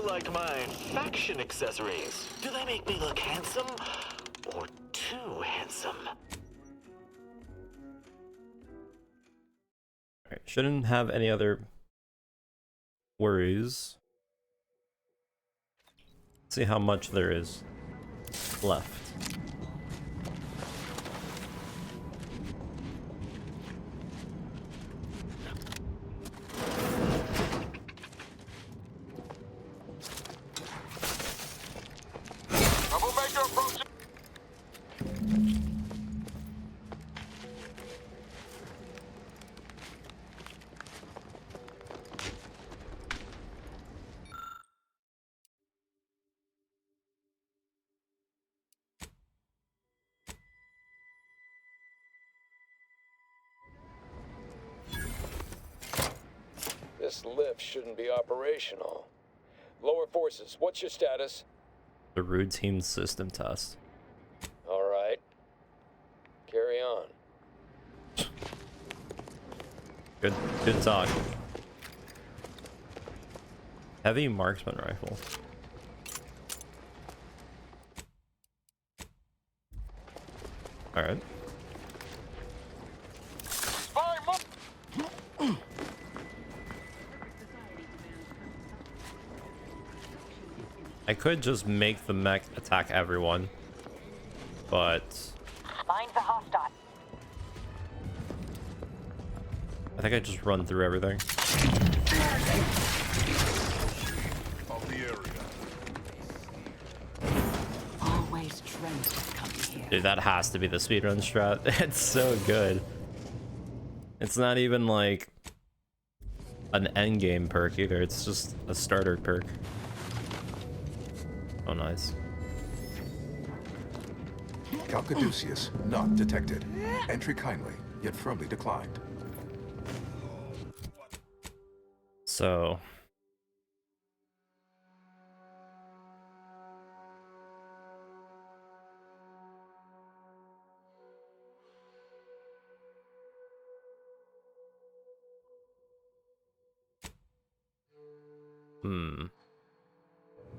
like my faction accessories? Do they make me look handsome or too handsome? Alright, shouldn't have any other worries. Let's see how much there is left. Troublemaker approaching. This lift shouldn't be operational. Lower forces, what's your status? The routine system test. All right. Carry on. Good talk. Heavy marksman rifle. All right. I could just make the mech attack everyone, but Mine's a hostile. I think I just run through everything. Of the area. Always dreamt of coming here. Dude, that has to be the speedrun strat. It's so good. It's not even like an endgame perk either. It's just a starter perk. Oh, nice. Caduceus not detected. Entry kindly, yet firmly declined. So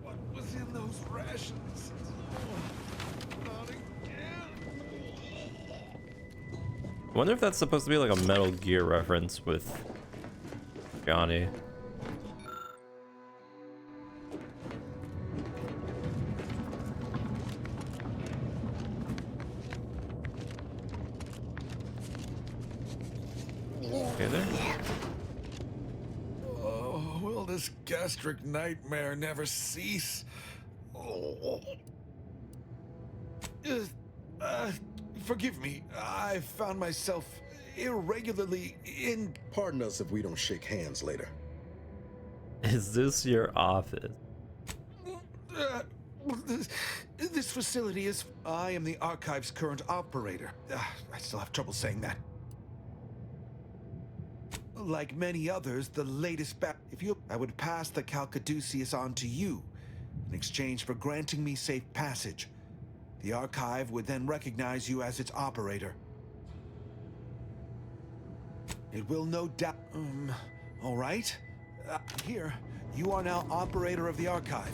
What was in those rations? Not again. I wonder if that's supposed to be like a Metal Gear reference with Johnny. Okay there. Oh, will this gastric nightmare never cease? Oh. Forgive me. I found myself irregularly in. Pardon us if we don't shake hands later. Is this your office? Uh, this facility is. I am the archive's current operator. I still have trouble saying that. Like many others, the latest I would pass the Caduceus on to you in exchange for granting me safe passage. The archive would then recognize you as its operator. It will no doubt. All right. Here, you are now operator of the archive.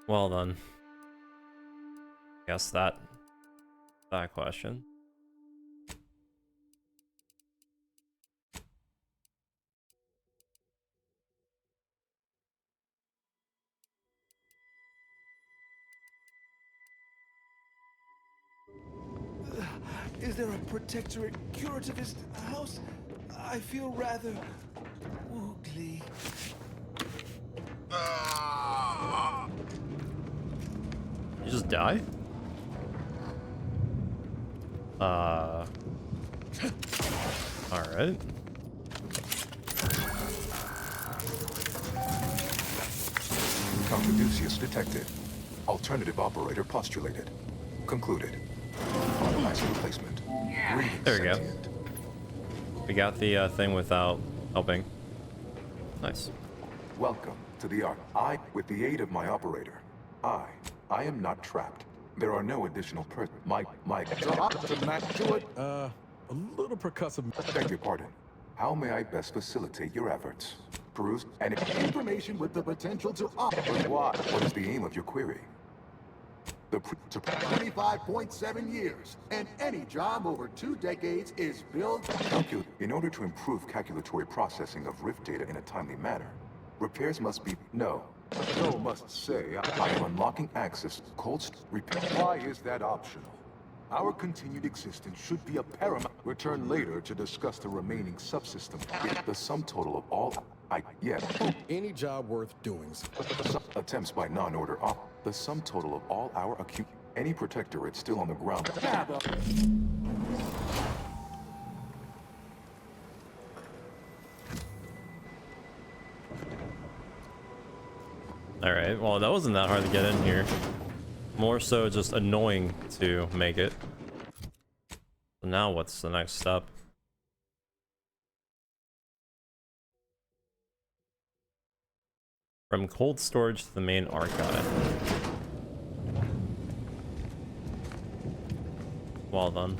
Well done. Guess that question. Is there a protectorate curativist house? I feel rather woogly. You just die? Alright. Caduceus detected. Alternative operator postulated. Concluded. Finalized replacement. There we go. We got the thing without helping. Nice. Welcome to the Ark. With the aid of my operator, I I am not trapped. There are no additional my Drop to match to it. A little percussive. beg your pardon. How may I best facilitate your efforts? Peruse and Information with the potential to what is the aim of your query? The 25.7 years, and any job over 2 decades is built. In order to improve calculatory processing of Rift data in a timely manner, repairs must be no. So must say, I am unlocking access. why is that optional? Our continued existence should be a paramount. Return later to discuss the remaining subsystem. The sum total of all Any job worth doing. attempts by non-order the sum total of all our acute any protectorate still on the ground. Alright, well that wasn't that hard to get in here. More so just annoying to make it. So now what's the next step? From cold storage to the main archive. Well done.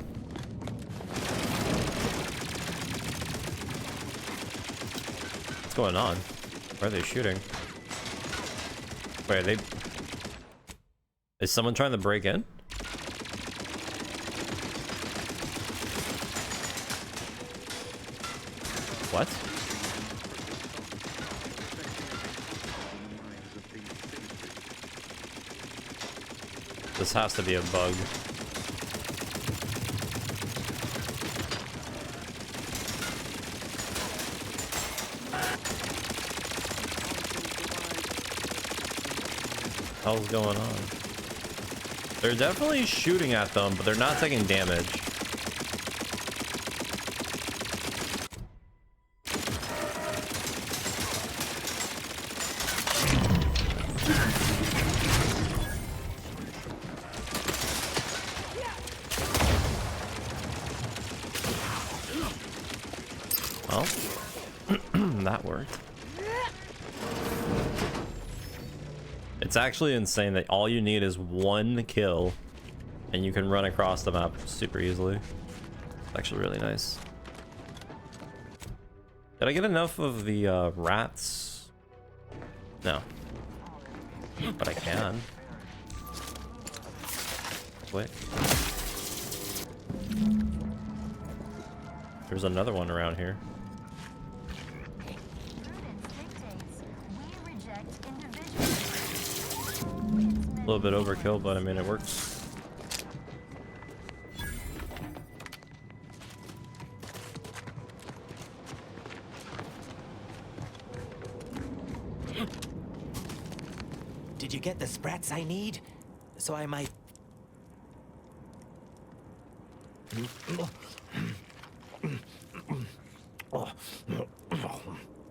What's going on? Where are they shooting? Wait, are they... Is someone trying to break in? What? This has to be a bug. Hell's going on? They're definitely shooting at them, but they're not taking damage. Well, that worked. It's actually insane that all you need is one kill and you can run across the map super easily. It's actually really nice. Did I get enough of the rats? No. But I can. Quick. There's another one around here. A little bit overkill, but I mean it works. Did you get the sprats I need? So I might...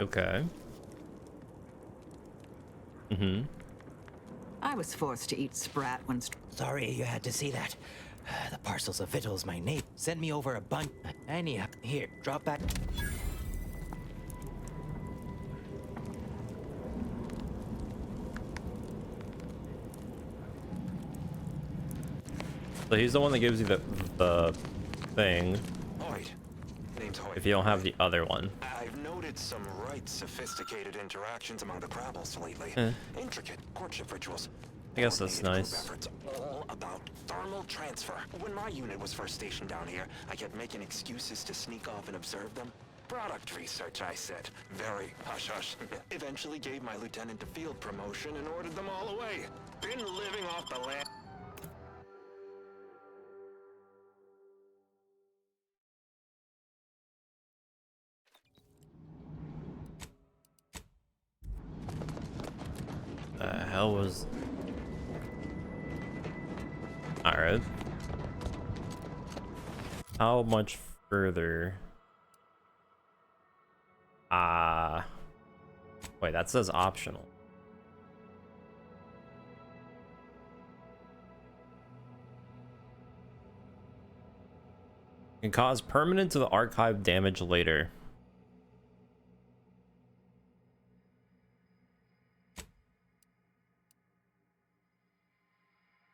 Okay. Mm-hmm. I was forced to eat sprat when... Sorry you had to see that. The parcels of victuals my name. Send me over a bunch. Anyhow, here, drop back. So he's the one that gives you the thing. Hoyt. Name's Hoyt. If you don't have the other one. I've noted some right sophisticated interactions among the Crabbles lately. Intricate courtship rituals. I guess that's Coordinated nice. group efforts, all about thermal transfer. When my unit was first stationed down here, I kept making excuses to sneak off and observe them. Product research, I said. Very hush-hush. Eventually gave my lieutenant a field promotion and ordered them all away. Been living off the land. The hell was... Alright. How much further? Wait, that says optional. Can cause permanent to the archive damage later.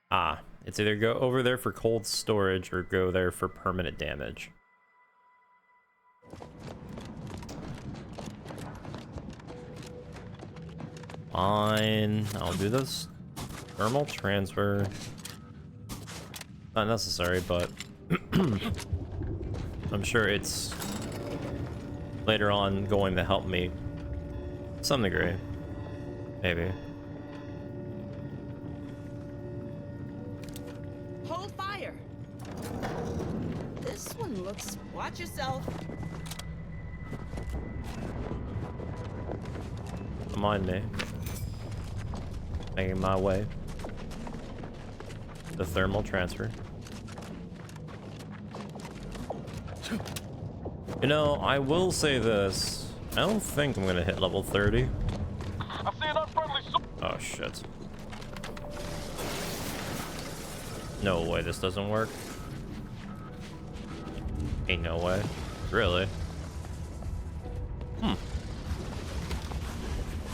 Ah, it's either go over there for cold storage or go there for permanent damage. Fine, I'll do this. Thermal transfer. Not necessary, but I'm sure it's later on going to help me to some degree. Maybe. Hold fire. This one looks. Watch yourself. Don't mind me. Making my way. The thermal transfer. You know, I will say this. I don't think I'm gonna hit level 30. I see an unfriendly Oh shit. No way this doesn't work. Ain't no way. Really?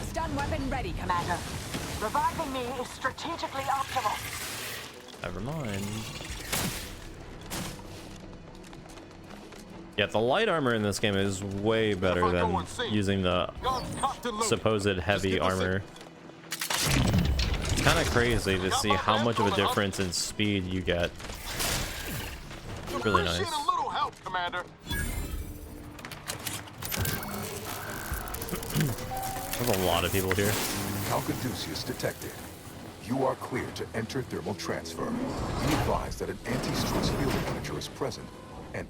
Stun weapon ready, Commander. Reviving me is strategically optimal. Never mind. Yeah, the light armor in this game is way better than using the supposed heavy armor. It's kind of crazy to see how much of a difference in speed you get. Really nice. There's a lot of people here. Calcaduceus detected. You are clear to enter thermal transfer. Be advised that an anti-stress field manager is present and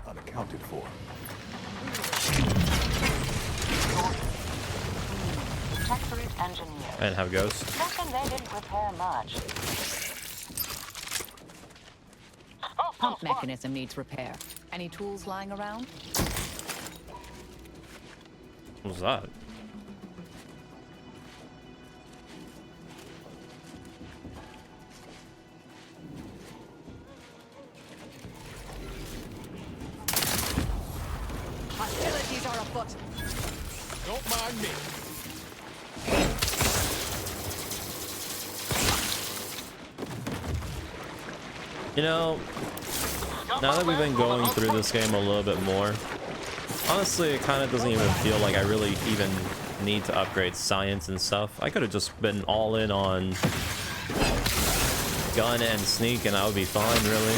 unaccounted for. Tech route engineers. And how it goes. Reckon they didn't repair much. Pump mechanism needs repair. Any tools lying around? What was that? Hostilities are afoot. Don't mind me. You know, now that we've been going through this game a little bit more, honestly, it kind of doesn't even feel like I really even need to upgrade science and stuff. I could have just been all in on gun and sneak and I would be fine, really.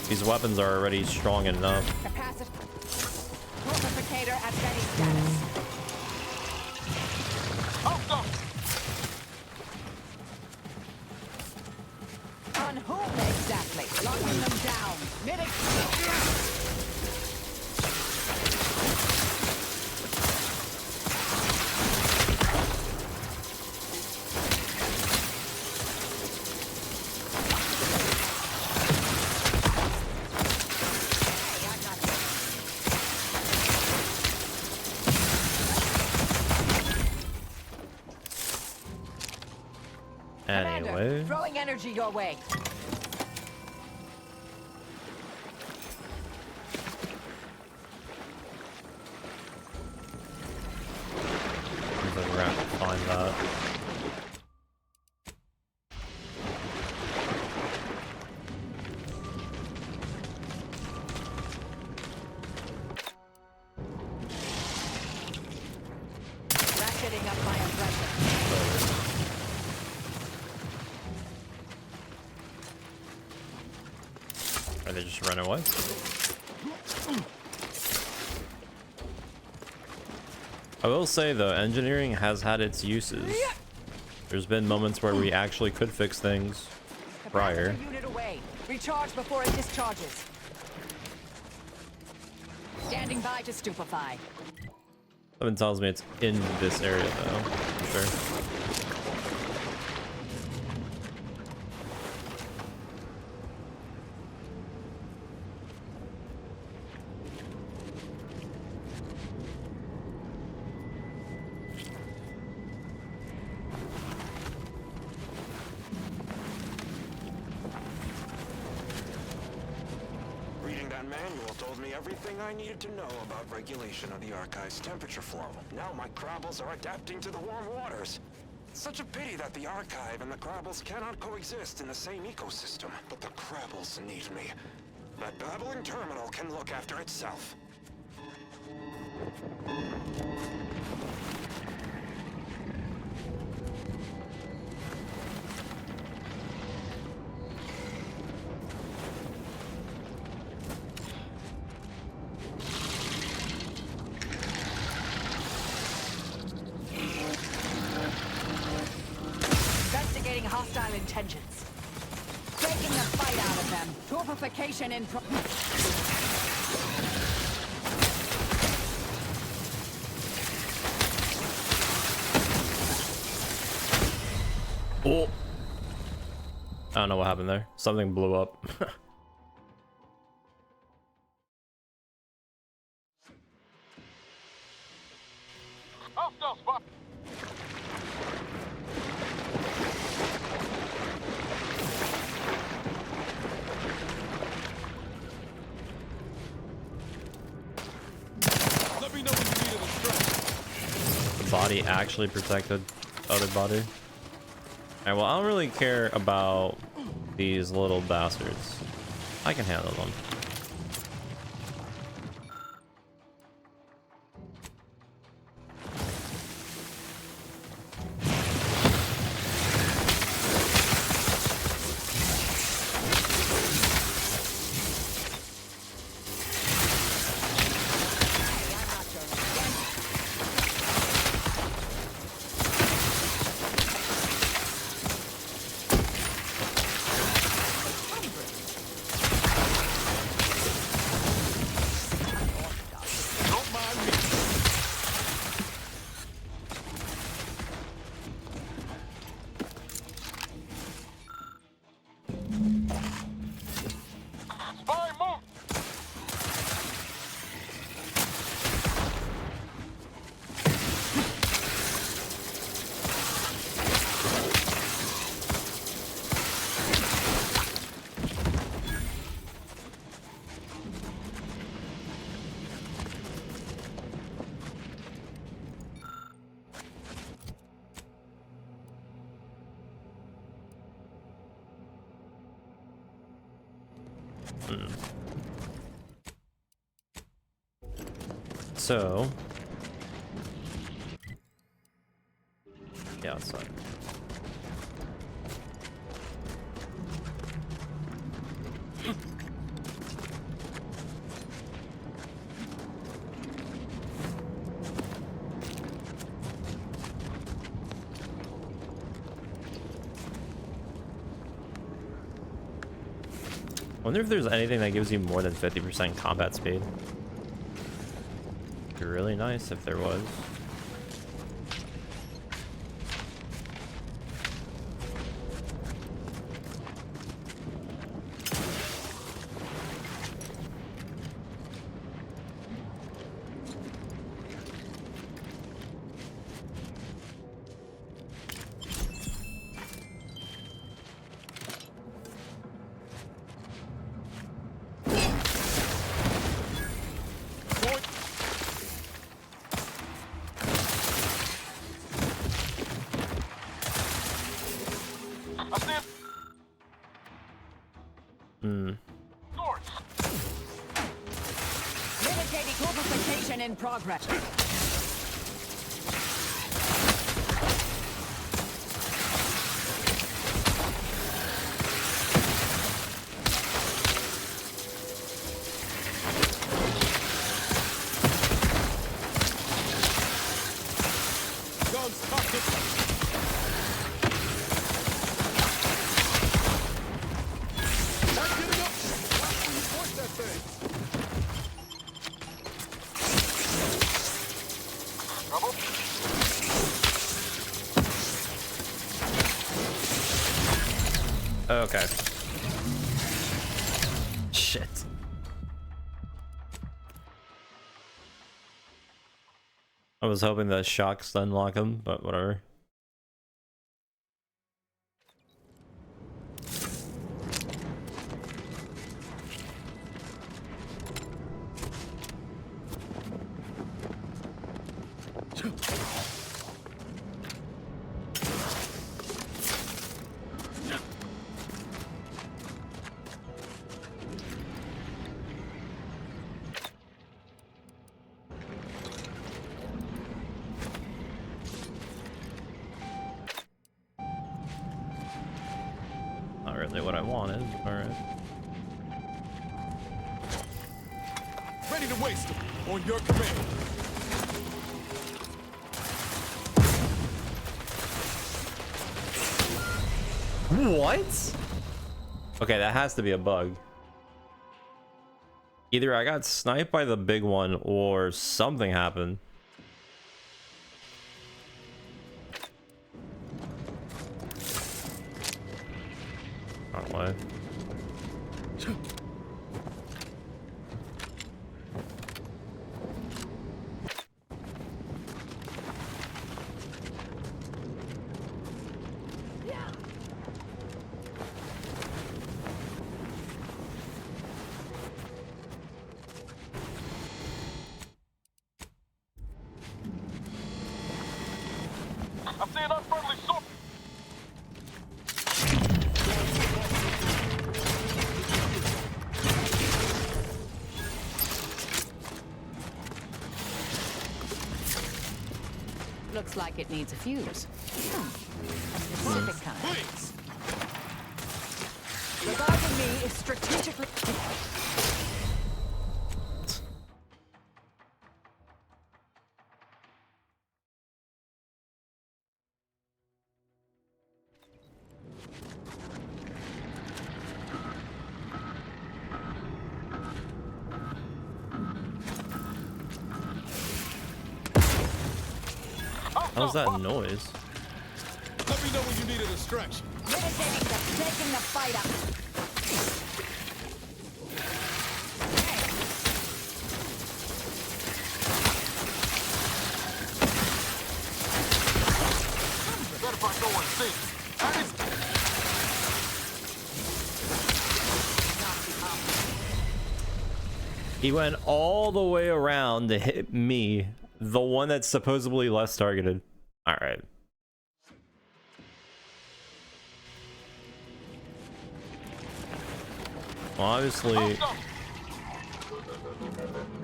These weapons are already strong enough. Multiplicator at ready status. On whom exactly? Locking them down. Medic. Anyway. Throwing energy your way. Seems like we're gonna have to find that. Ratcheting up my aggression. Or they just run away? I will say though, engineering has had its uses. There's been moments where we actually could fix things prior. Unit away. Recharge before it discharges. Standing by to stupefy. Something tells me it's in this area though, for sure. manual told me everything I needed to know about regulation of the Archive's temperature flow. Now my Crabbles are adapting to the warm waters. It's such a pity that the Archive and the Crabbles cannot coexist in the same ecosystem. But the Crabbles need me. That babbling terminal can look after itself. Investigating hostile intentions. Taking the fight out of them. Torpification in pro- Oh. I don't know what happened there. Something blew up. Hostile spot. Let me know when you need a distraction. The body actually protected the other body. Alright, well, I don't really care about these little bastards. I can handle them. Don't mind me. Spy move. So, yeah, outside. Wonder if there's anything that gives you more than 50% combat speed. It'd be really nice if there was. Mitigating torpification in progress. Guns cocked. Not getting up. Reinforce that thing. Trouble? Okay. Shit. I was hoping that shocks unlock him, but whatever. what I wanted. All right. Ready to waste them. On your command. What? Okay, that has to be a bug. Either I got sniped by the big one or something happened. Wrong way. I'm seeing unfriendly sword. Looks like it needs a fuse. A specific kind. Please. Reviving me is strategically... How's that noise? Let me know when you need a distraction. Taking the fight up. Better find no one safe. He went all the way around to hit me, the one that's supposedly less targeted. All right. Well, obviously,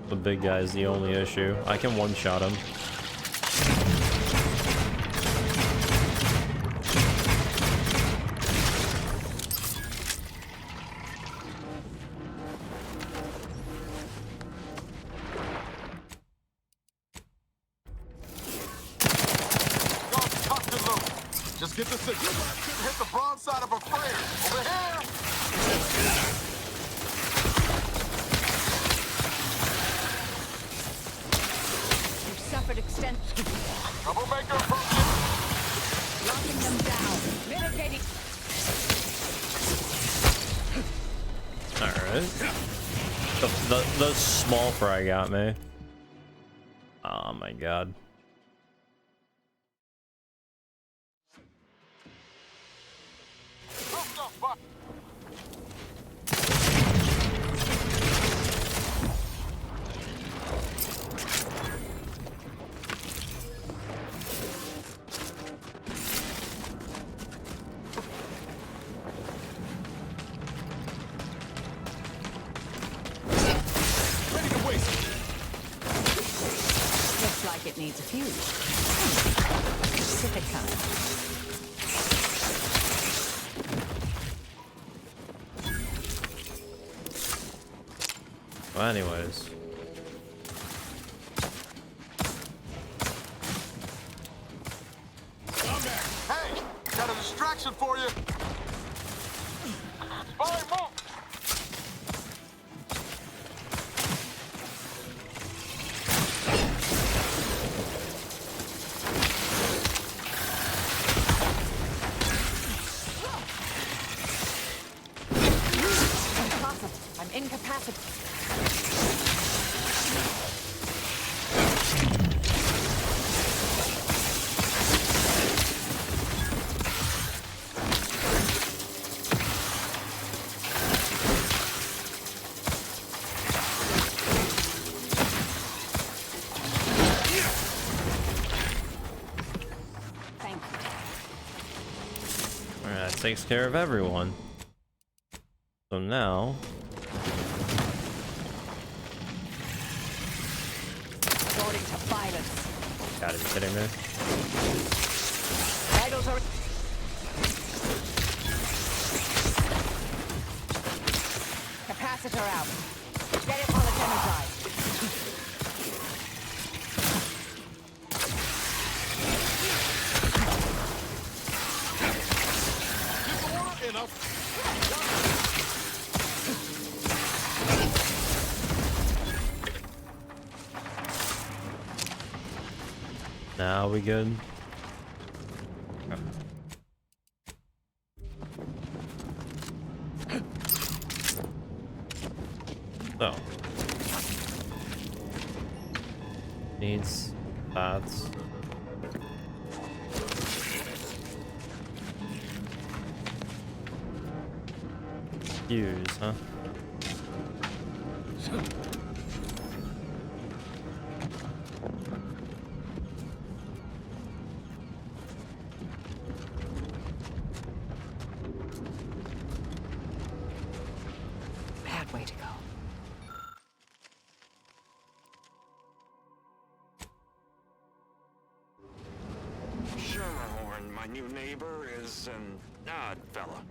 the big guy is the only issue. I can one-shot him. Just get the signal. Hit the broadside of a flare. Over here. You've suffered extensive. Troublemaker approaching. Locking them down. Mitigating. All right. The small fry got me. Oh my god. Looks like it needs a fuse. Specific kind. Well, anyways. I'm back. Hey, got a distraction for you. Spy move. I'm incapacitated. Thank you. All right, that takes care of everyone. So now. Resorting to violence. Gotta be kidding me. Vitals are... capacitor out. Get it while it's energized. Now we good? So. Needs paths. Fuse, huh? Bad way to go. Schermerhorn, my new neighbor, is an odd fella.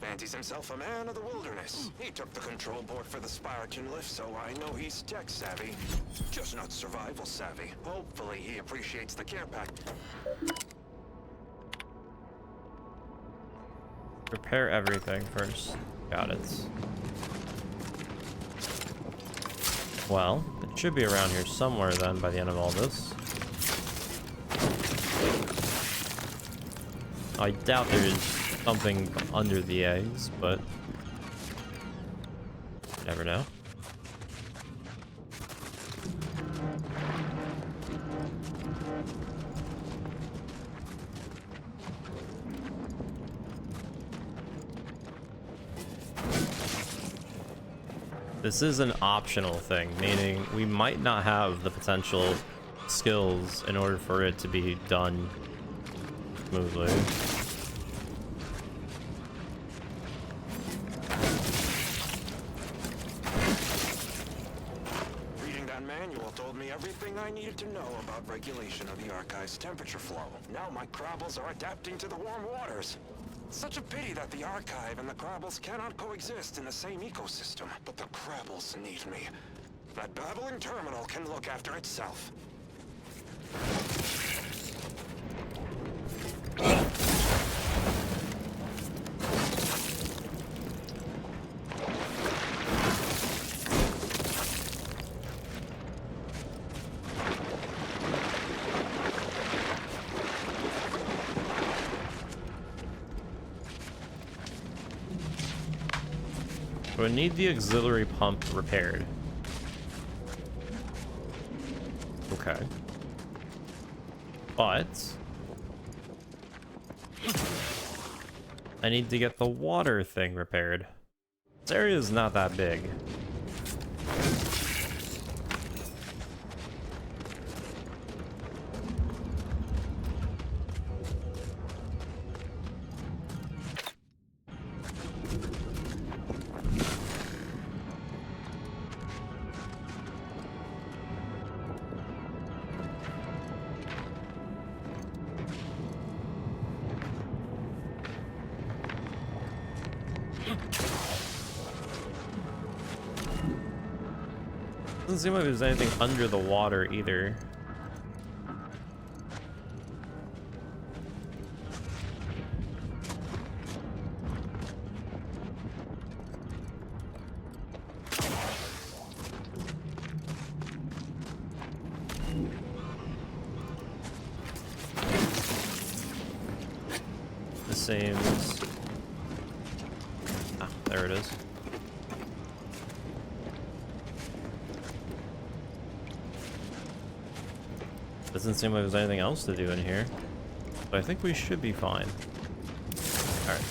Fancies himself a man of the wilderness. He took the control board for the Spiraton lift, so I know he's tech savvy. Just not survival savvy. Hopefully he appreciates the care pack. Repair everything first. Got it. Well, it should be around here somewhere then by the end of all this. I doubt there's something under the eggs, but you never know. This is an optional thing, meaning we might not have the potential skills in order for it to be done smoothly. Reading that manual told me everything I needed to know about regulation of the Archive's temperature flow. Now my Crabbles are adapting to the warm waters. Such a pity that the Archive and the Crabbles cannot coexist in the same ecosystem. But the Crabbles need me. That babbling terminal can look after itself. We need the auxiliary pump repaired. Okay. But I need to get the water thing repaired. This area is not that big. Doesn't seem like there's anything under the water either. This seems... Ah, there it is. Doesn't seem like there's anything else to do in here, but I think we should be fine. All right.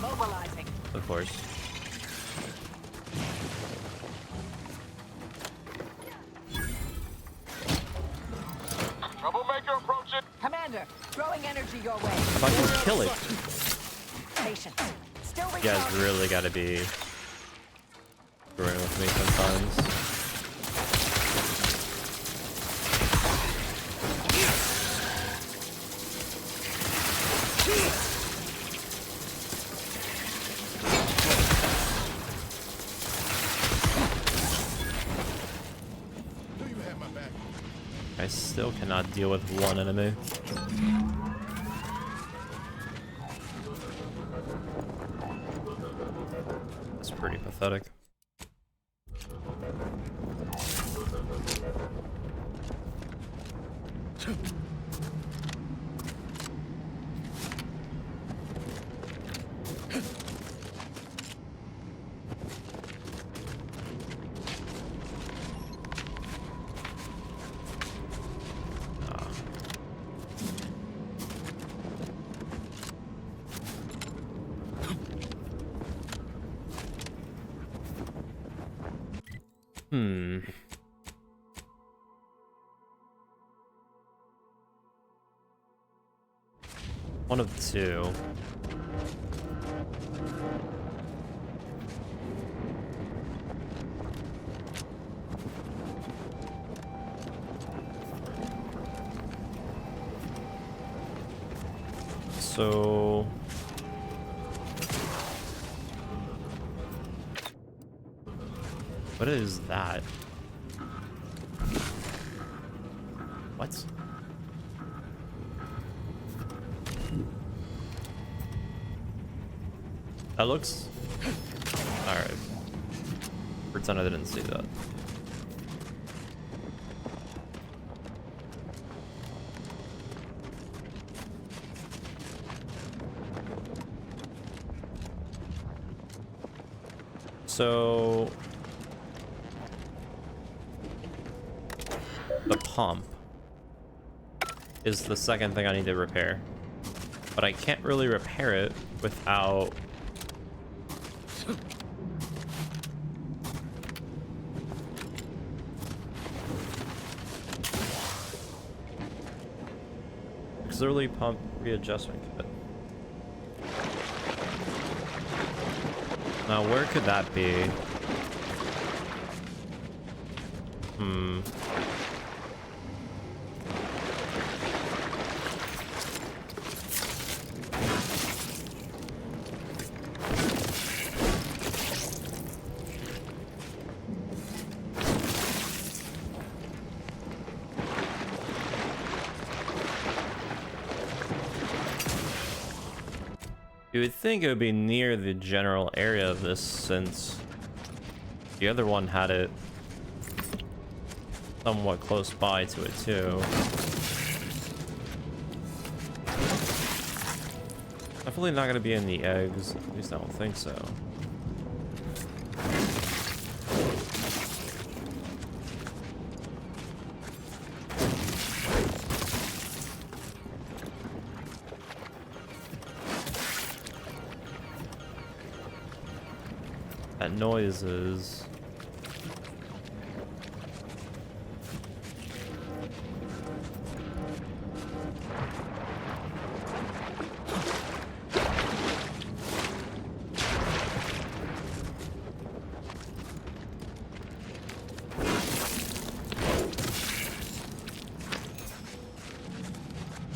Mobilizing. Of course. Troublemaker approaching. Commander, throwing energy your way. If I can kill it. Patient. Still You guys recharging. really gotta be screwing with me sometimes. I still cannot deal with one enemy. That's pretty pathetic. One of the two. So what is that? What? That looks... Alright. Pretend I didn't see that. So... the pump is the second thing I need to repair. But I can't really repair it without... auxiliary pump readjustment kit. Now, where could that be? You would think it would be near the general area of this, since the other one had it somewhat close by to it too. Definitely not going to be in the eggs. At least I don't think so. That noise is...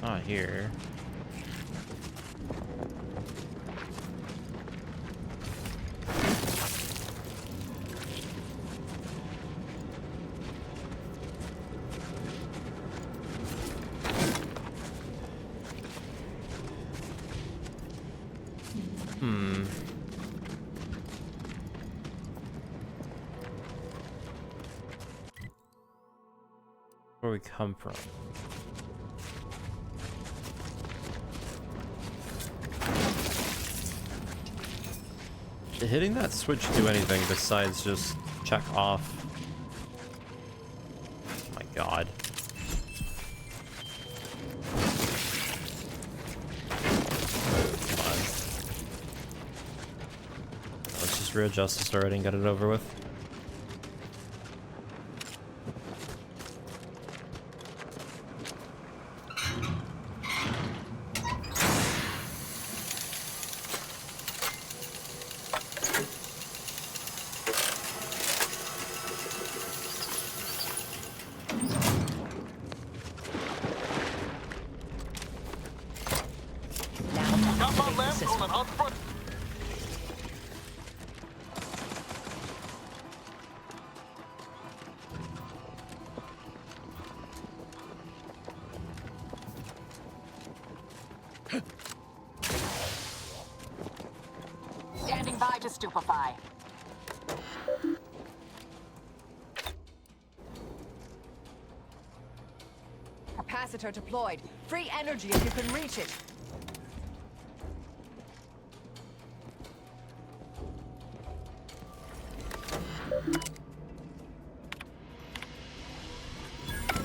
not here. Where we come from. Did hitting that switch do anything besides just check off? Oh my god. Come on. Let's just readjust this already and get it over with. to stupefy. Capacitor deployed. Free energy if you can reach it.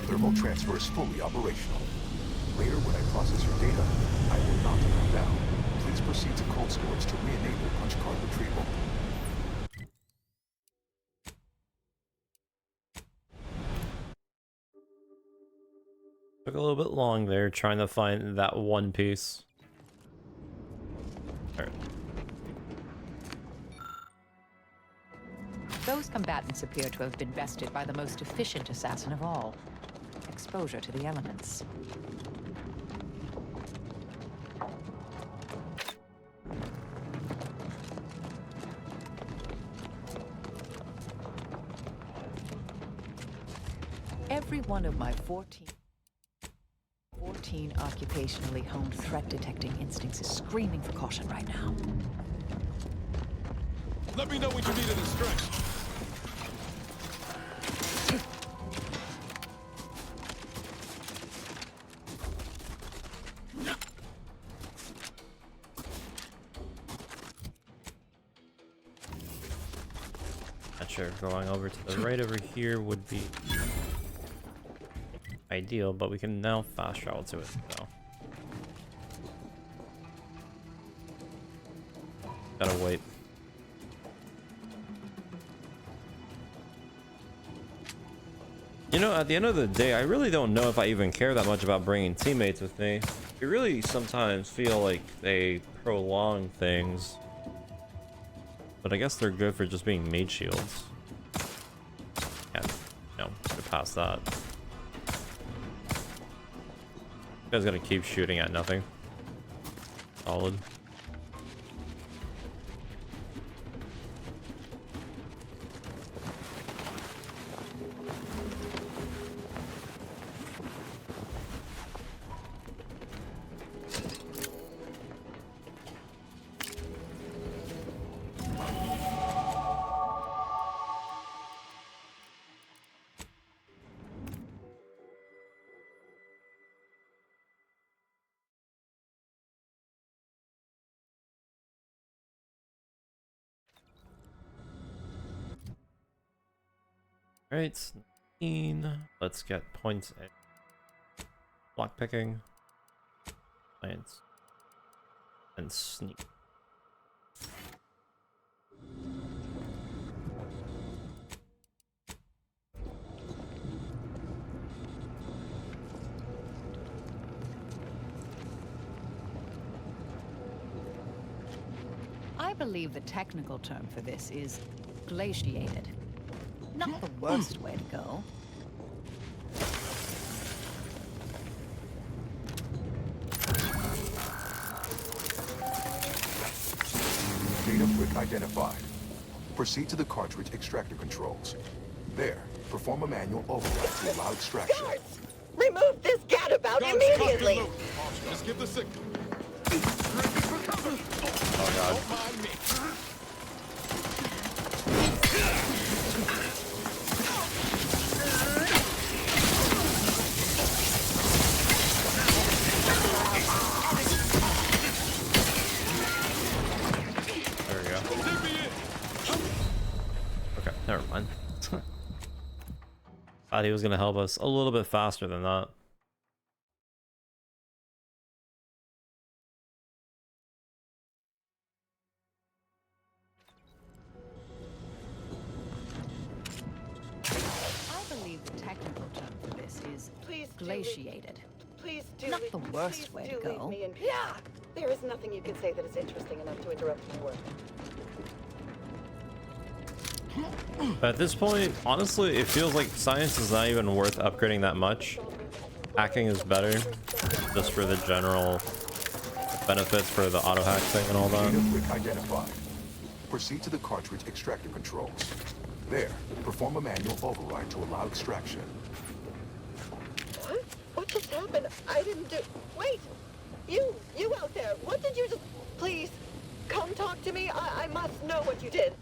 Thermal transfer is fully operational. Later, when I process your data, I will not come down. Please proceed to cold storage to re-enable punch card retrieval. Took a little bit long there trying to find that one piece. All right. Those combatants appear to have been bested by the most efficient assassin of all. Exposure to the elements. Every one of my 14 occupationally honed threat detecting instincts is screaming for caution right now. Let me know when you need any strength. Not sure if going over to the right over here would be ideal, but we can now fast travel to it, so. Gotta wait. You know, at the end of the day, I really don't know if I even care that much about bringing teammates with me. I really sometimes feel like they prolong things. But I guess they're good for just being mage shields. Yeah, no, get past that. You guys gotta keep shooting at nothing. Solid. Alright, 19. Let's get points in block picking, science, and sneak. I believe the technical term for this is glaciated. Not the worst way to go. Data brick identified. Proceed to the cartridge extractor controls. There, perform a manual override to allow extraction. Guards! Remove this gadabout immediately! Just give the signal. Oh god. Don't mind me. There we go. Okay, never mind. Thought he was gonna help us a little bit faster than that. I believe the technical term for this is Please do glaciated. Please do. Not the worst way to Leave go. me in peace. Yeah! There is nothing you can say that is interesting enough to interrupt your work. At this point, honestly, it feels like science is not even worth upgrading that much. Hacking is better, just for the general benefits for the auto hack thing and all that. Data brick identified. Proceed to the cartridge extractor controls. There, perform a manual override to allow extraction. What? What just happened? I didn't do... Wait! You out there, what did you just... Please, come talk to me? I must know what you did.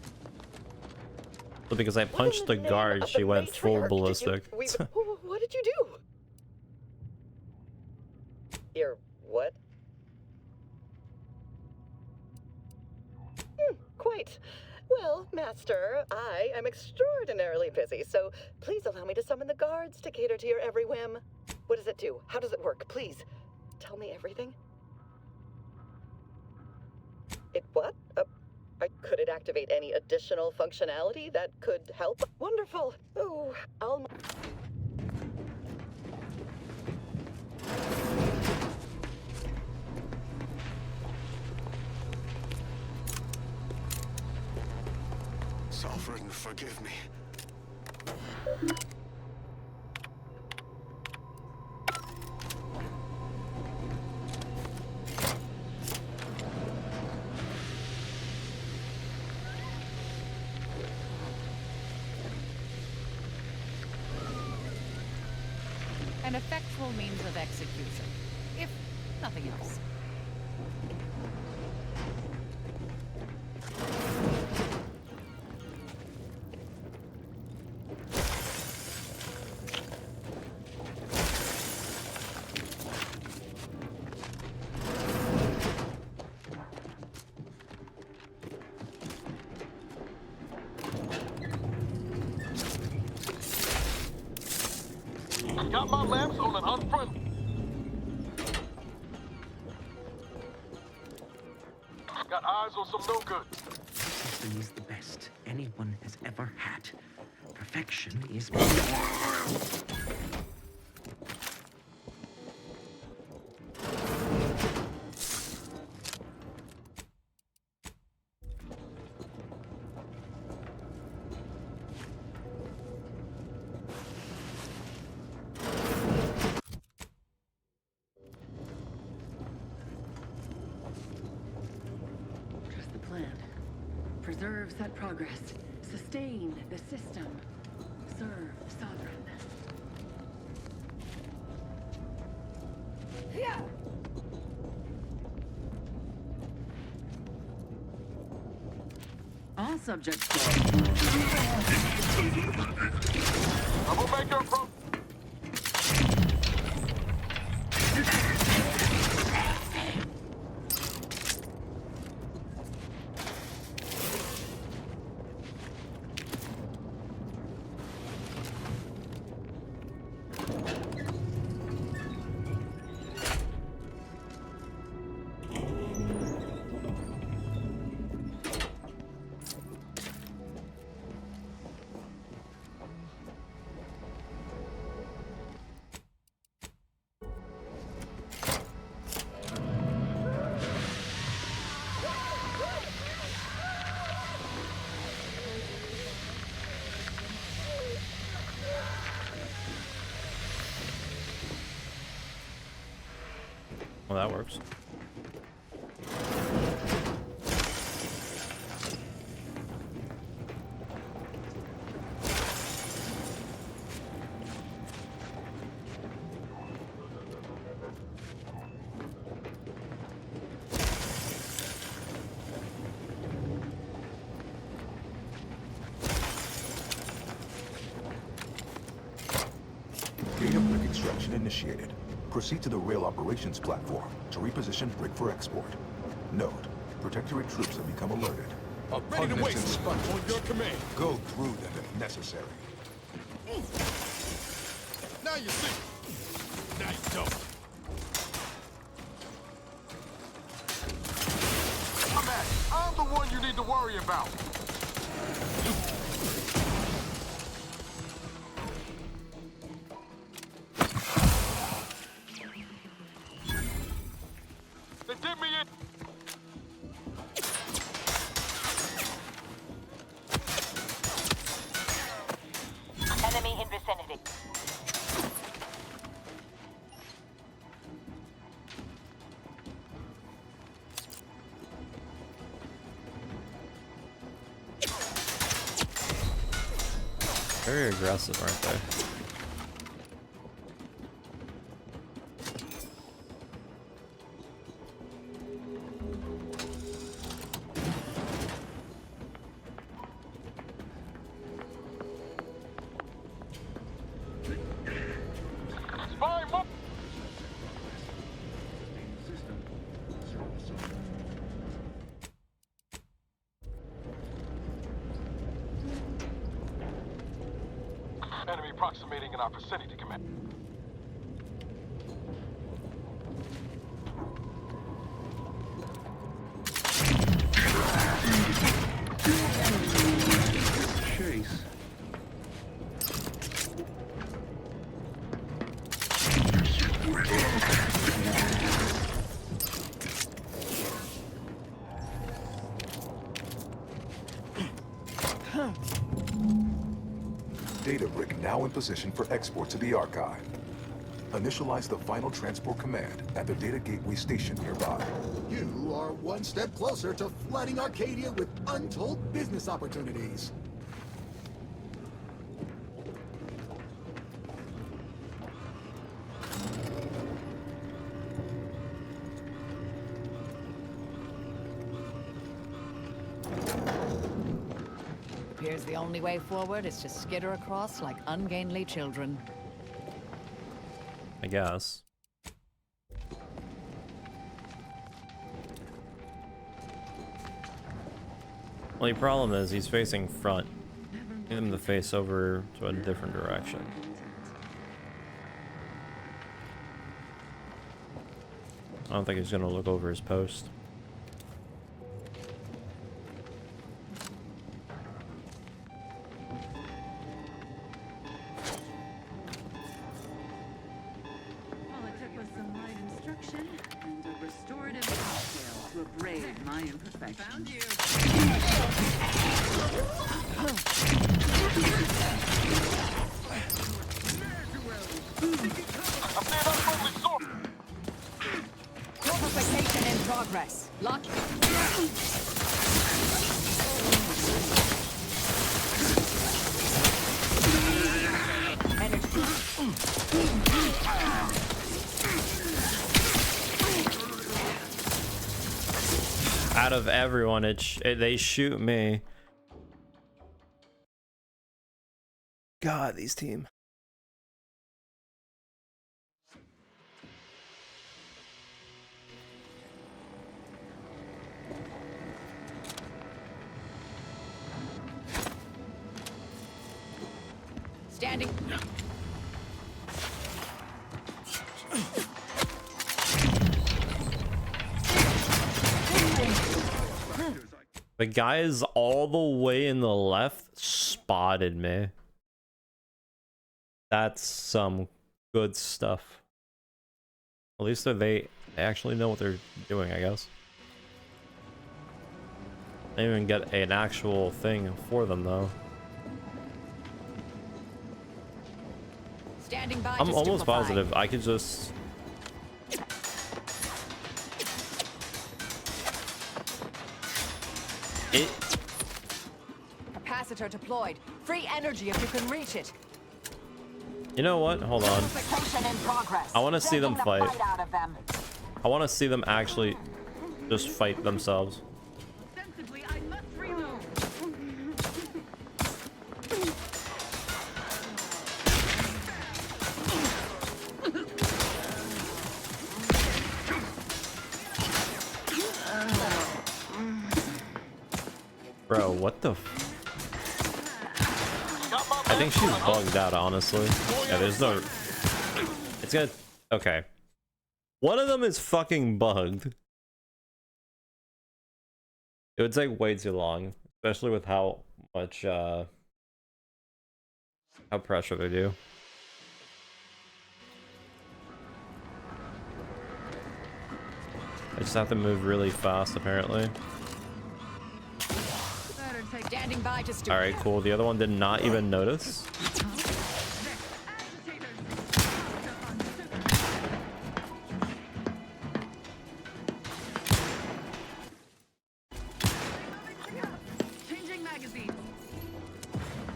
So because I What in punched the name guard, of she the went full matriarch did you- ballistic. What did you do? You're what? Quite. Well, Master, I am extraordinarily busy, so please allow me to summon the guards to cater to your every whim. What does it do? How does it work? Please, tell me everything. It what? Could it activate any additional functionality that could help? Wonderful. Oh, I'll... Sovereign, forgive me. An effectual means of execution, if nothing else. Got my lamps on an unfriendly. Got eyes on some no good. System is the best anyone has ever had. Perfection is... Trust the plan. Preserve set progress. Sustain the system. Serve the sovereign. All subjects. I'm gonna make your approach. Well, that works. Data brick extraction initiated. Proceed to the rail operations platform to reposition brick for export. Note, Protectorate troops have become alerted. Ready to waste on your command. Go through them if necessary. Now you see. Now you don't. I'm the one you need to worry about. They did me in. Enemy in vicinity. Very aggressive, aren't they? Enemy approximating in our vicinity, command. Chase. Data brick now in position for export to the archive. Initialize the final transport command at the data gateway station nearby. You are one step closer to flooding Arcadia with untold business opportunities. Appears the only way forward is to skitter across like ungainly children. I guess. Only problem is he's facing front. Get him to face over to a different direction. I don't think he's gonna look over his post. All it took was some light instruction and a restorative cocktail to abrade my imperfections. Found you. Fortification in progress. Lock. Out of everyone, they shoot me. God, these team. Standing. The guys all the way in the left spotted me. That's some good stuff. At least they actually know what they're doing, I guess. They didn't even get an actual thing for them, though. Standing by. I'm almost positive I could just... Capacitor deployed. Free energy if you can reach it. You know what? Hold on. In progress. I want to see them fight. Out of them. I want to see them actually just fight themselves. Sensibly, I must reload. Bro, what the f... I think she's bugged out, honestly. Yeah, there's no... It's gonna... Okay. One of them is fucking bugged. It would take way too long. Especially with how much, how pressure they do. I just have to move really fast, apparently. Standing by to Alright, cool. The other one did not even notice.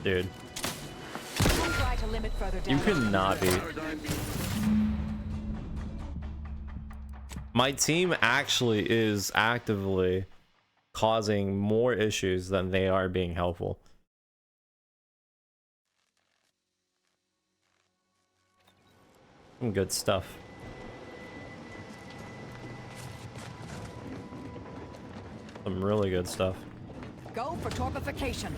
Dude. You cannot be. My team actually is actively causing more issues than they are being helpful. Some good stuff. Some really good stuff. Go for torpification.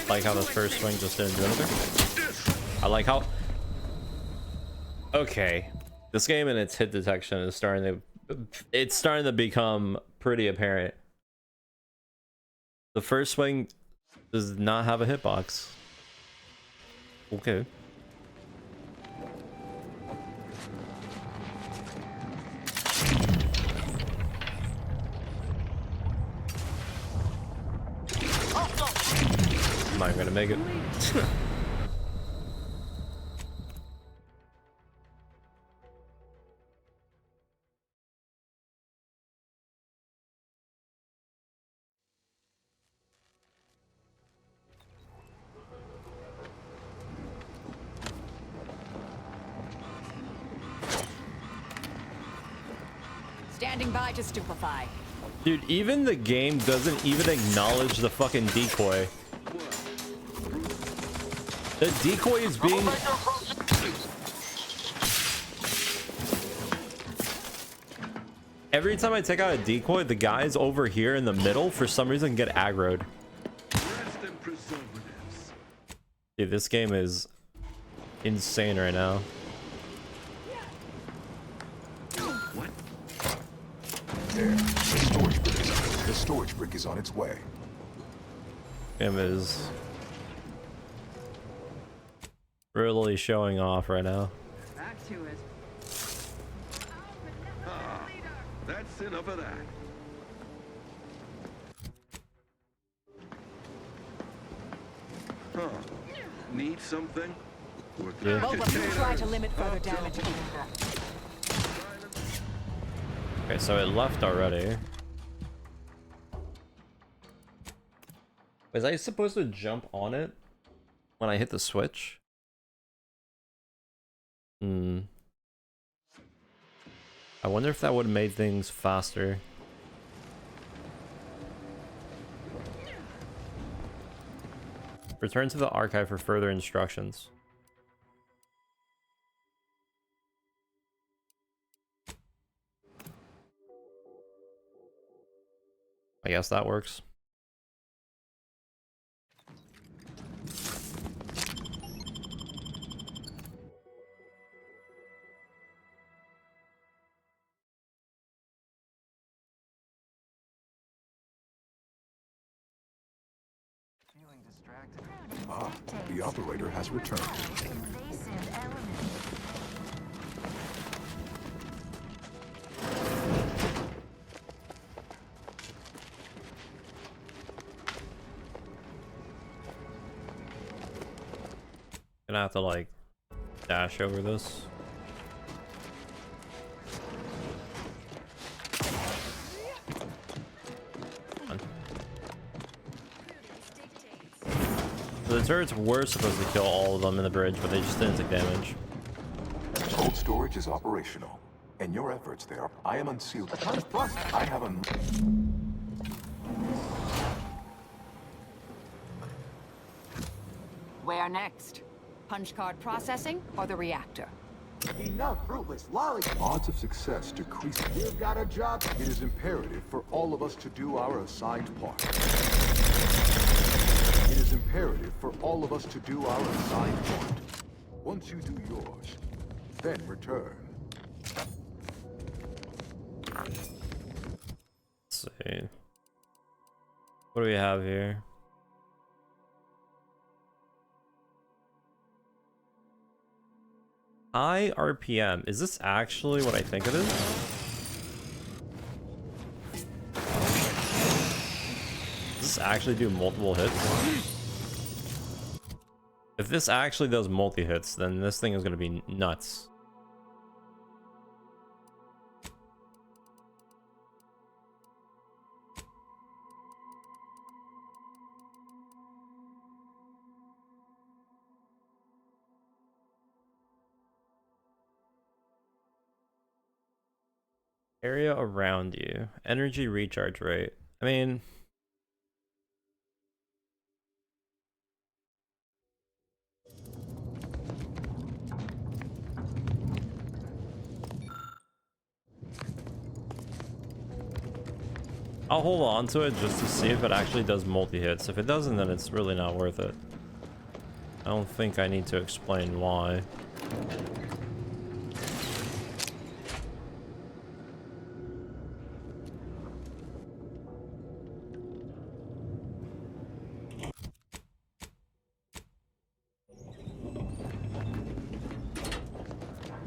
Like how the first swing just didn't do anything. I like how... Okay. This game and its hit detection is starting to become pretty apparent. The first swing does not have a hitbox. Okay. I'm not gonna make it. Standing by to stupefy. Dude, even the game doesn't even acknowledge the fucking decoy. The decoy is being... Every time I take out a decoy, the guys over here in the middle for some reason get aggroed. Dude, this game is insane right now. There, the storage brick is on its way. Game is really showing off right now. Back to it. That's enough of that. Huh. Need something? Yeah. Both of you try to limit further damage. Okay, so it left already. Was I supposed to jump on it when I hit the switch? I wonder if that would have made things faster. Return to the archive for further instructions. I guess that works. Ah, the operator has returned. Gonna have to like dash over this. So the turrets were supposed to kill all of them in the bridge, but they just didn't take damage. Cold storage is operational. In your efforts there, I am unsealed. I have a... Where next? Punch card processing or the reactor? Enough fruitless lollipops. Odds of success decrease. You've got a job. It is imperative for all of us to do our assigned part. It is imperative for all of us to do our assigned part. Once you do yours, then return. Let's see. What do we have here? High RPM. Is this actually what I think it is? Does this actually do multiple hits? If this actually does multi-hits, then this thing is going to be nuts. Area around you. Energy recharge rate. I mean... I'll hold on to it just to see if it actually does multi-hits. If it doesn't, then it's really not worth it. I don't think I need to explain why.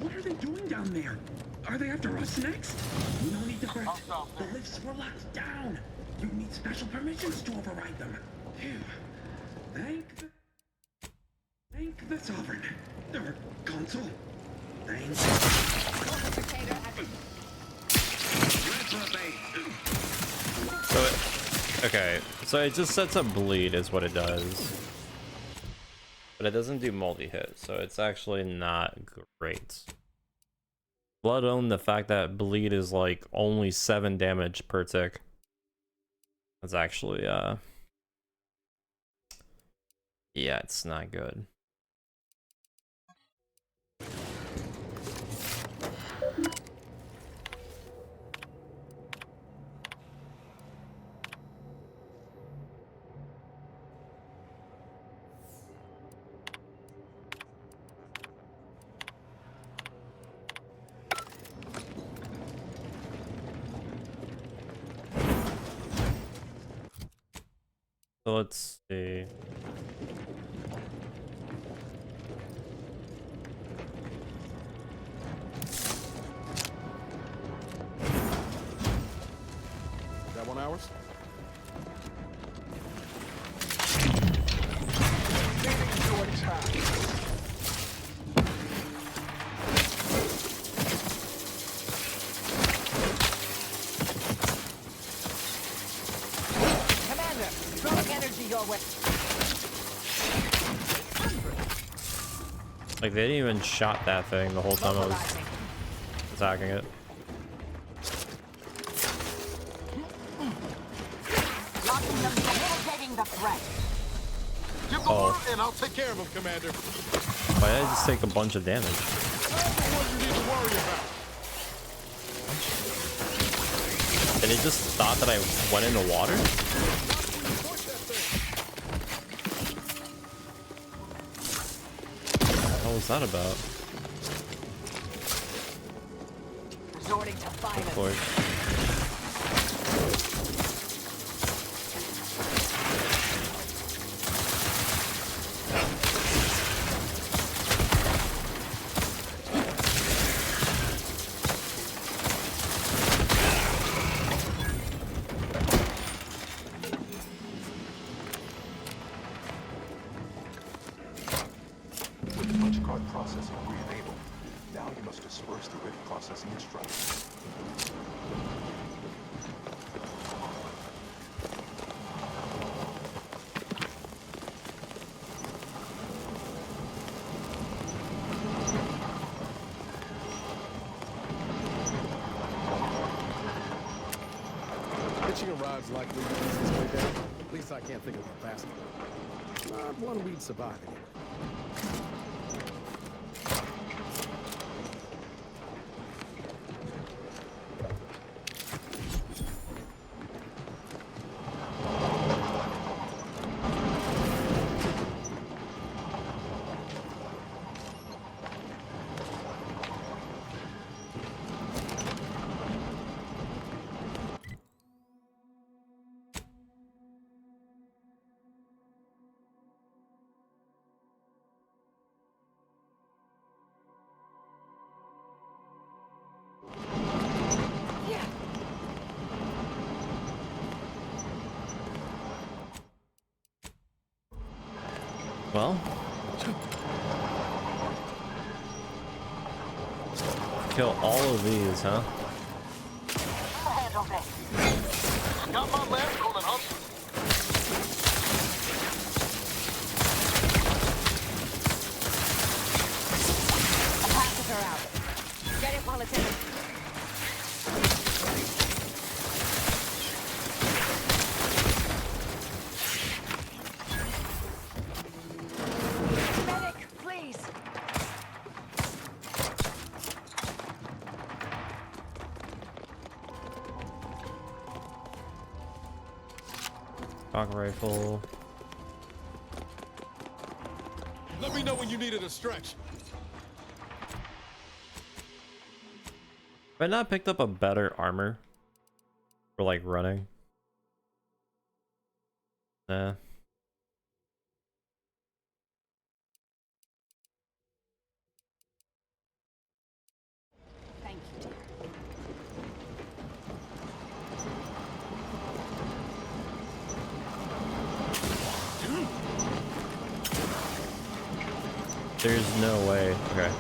What are they doing down there? Are they after us next? No need to fret. The lifts were locked down. You need special permissions to override them. Phew. Thank the Sovereign. Or Consul. Thank Okay, so it just sets up bleed is what it does. But it doesn't do multi-hit, so it's actually not great. Let alone the fact that bleed is like only 7 damage per tick. That's actually yeah, it's not good. So let's see. That one ours? Commander, throwing energy your way. Like they didn't even shot that thing the whole time I was attacking it. Locking them, facilitating the threat. Give the order and I'll take care of him, Commander. Why did I just take a bunch of damage? That's the one you need to worry about. And it just thought that I went in the water? What was that about? Resorting to violence. Of course. With the punch card processing re-enabled, now you must disperse the written processing instructions. Hitching a ride's likely the easiest way down. At least I can't think of a faster one. Not one we'd survive anyway. Well, kill all of these, huh? Got my last on an hustle. Capacitor out. Get it while it's in. Medic, please. Shock rifle. Let me know when you needed a stretch. Have I not picked up a better armor for like running? Nah. Thank you, dear. There's no way. Okay.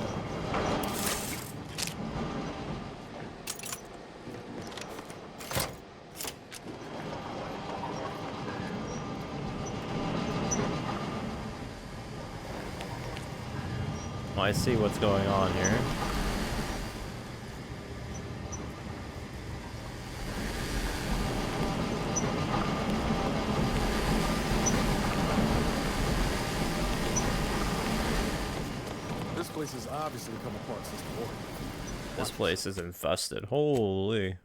Well, I see what's going on here. This place has obviously come apart since the war. This place is infested. Holy.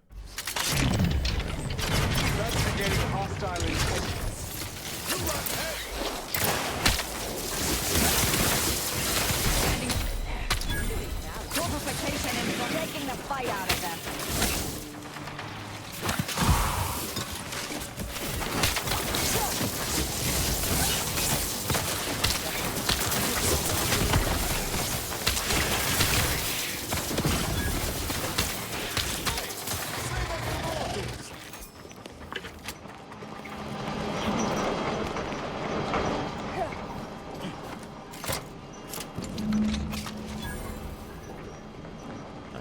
Investigating hostile intent. Corporation and taking the fight out of them.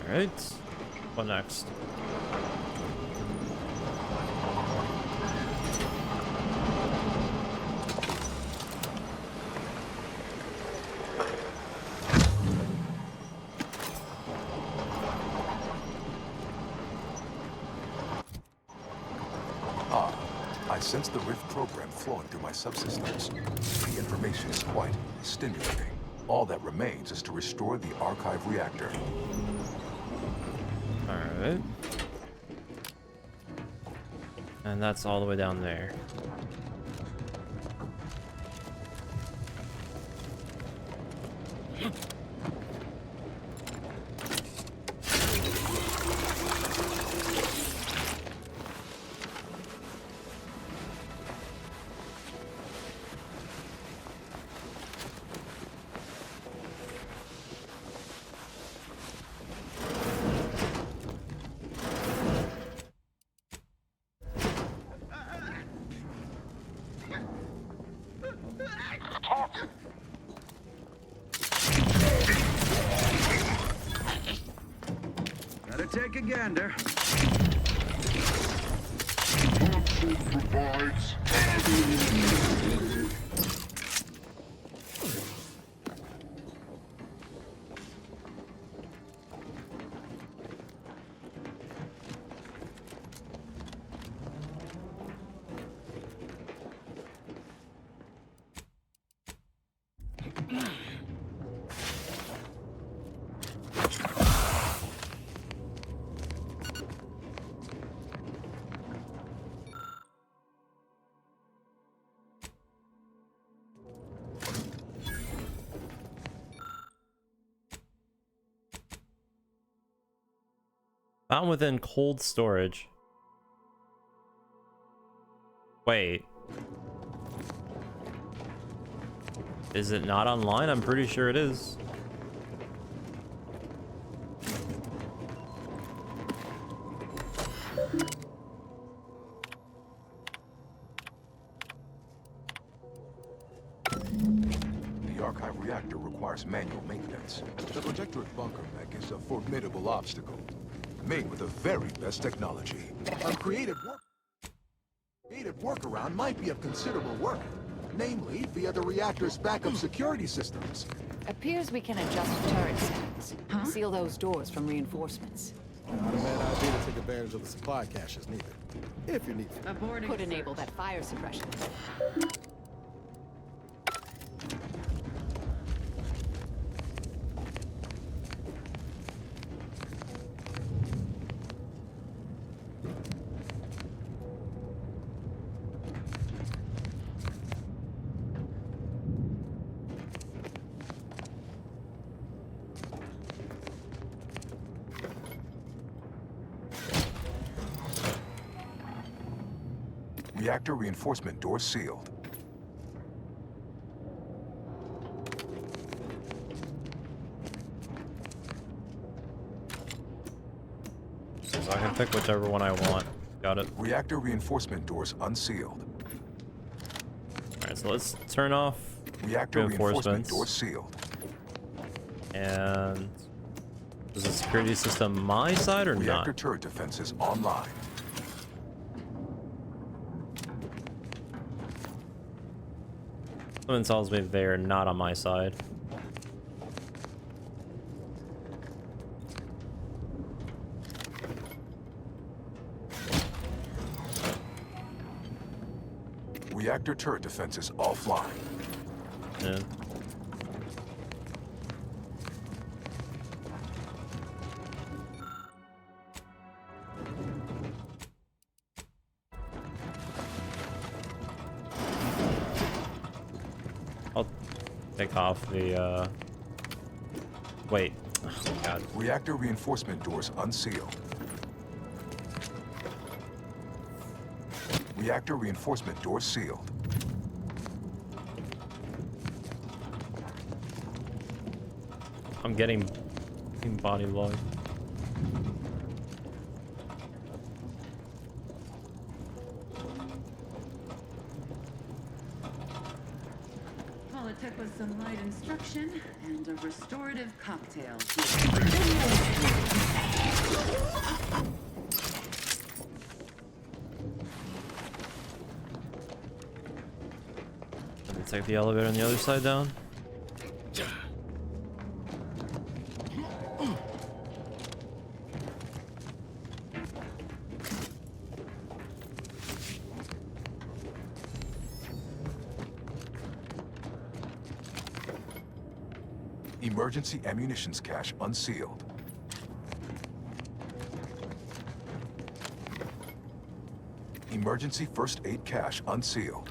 Alright. What next? I sense the Rift program flowing through my subsystems. The information is quite stimulating. All that remains is to restore the archive reactor. Alright. And that's all the way down there. Gotta take a gander. Found within cold storage. Wait. Is it not online? I'm pretty sure it is. The archive reactor requires manual maintenance. The protectorate bunker mech is a formidable obstacle, made with the very best technology. A creative workaround might be of considerable work, namely via the reactor's backup security systems. Appears we can adjust turret settings. Seal those doors from reinforcements. Not a bad idea to take advantage of the supply caches needed. If you need it. Could enable that fire suppression. Reactor reinforcement doors sealed. So I can pick whichever one I want. Got it. Reactor reinforcement doors unsealed. Alright, so let's turn off Reactor reinforcement reinforcements. doors sealed. And is the security system my side or Reactor not? turret defenses online. Someone tells me they're not on my side. Reactor turret defenses offline. Yeah. I'll take off the, wait. Oh, God. Reactor reinforcement doors unsealed. Reactor reinforcement doors sealed. I'm getting body log. All it took was some light instruction and a restorative cocktail. Let me take the elevator on the other side down. Emergency ammunitions cache unsealed. Emergency first aid cache unsealed.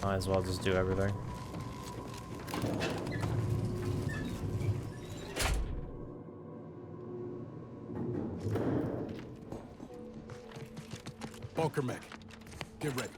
Might as well just do everything. Bunker mech, get ready.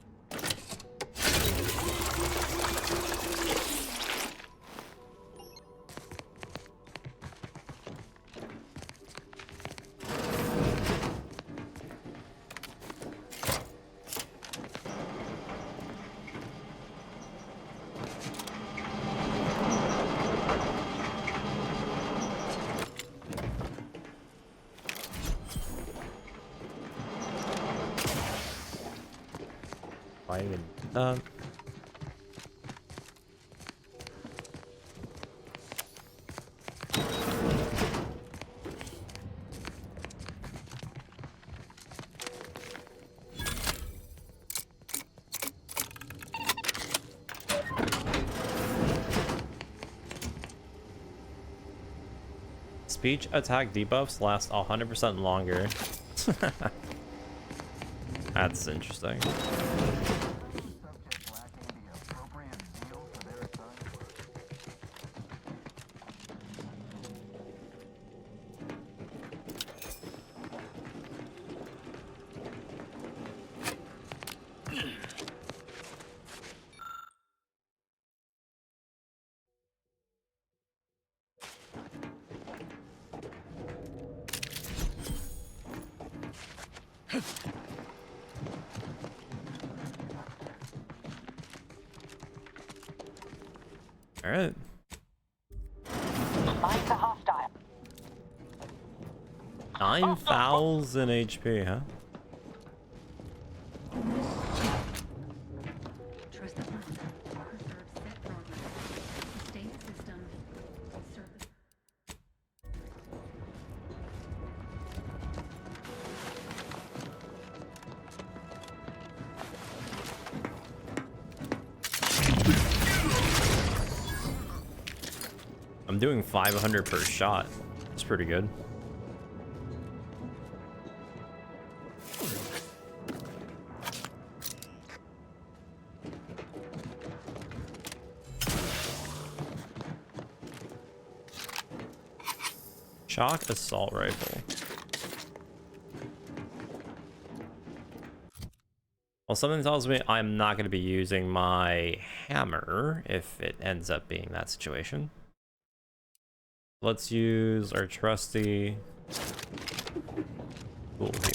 Why even? Speech attack debuffs last 100% longer. That's interesting. All right. Mine's a hostile. 9,000 HP, huh? Trust the plan. Preserve set progress. Sustain system. Service. I'm doing 500 per shot. That's pretty good. Shock assault rifle. Well, something tells me I'm not going to be using my hammer if it ends up being that situation. Let's use our trusty tool here.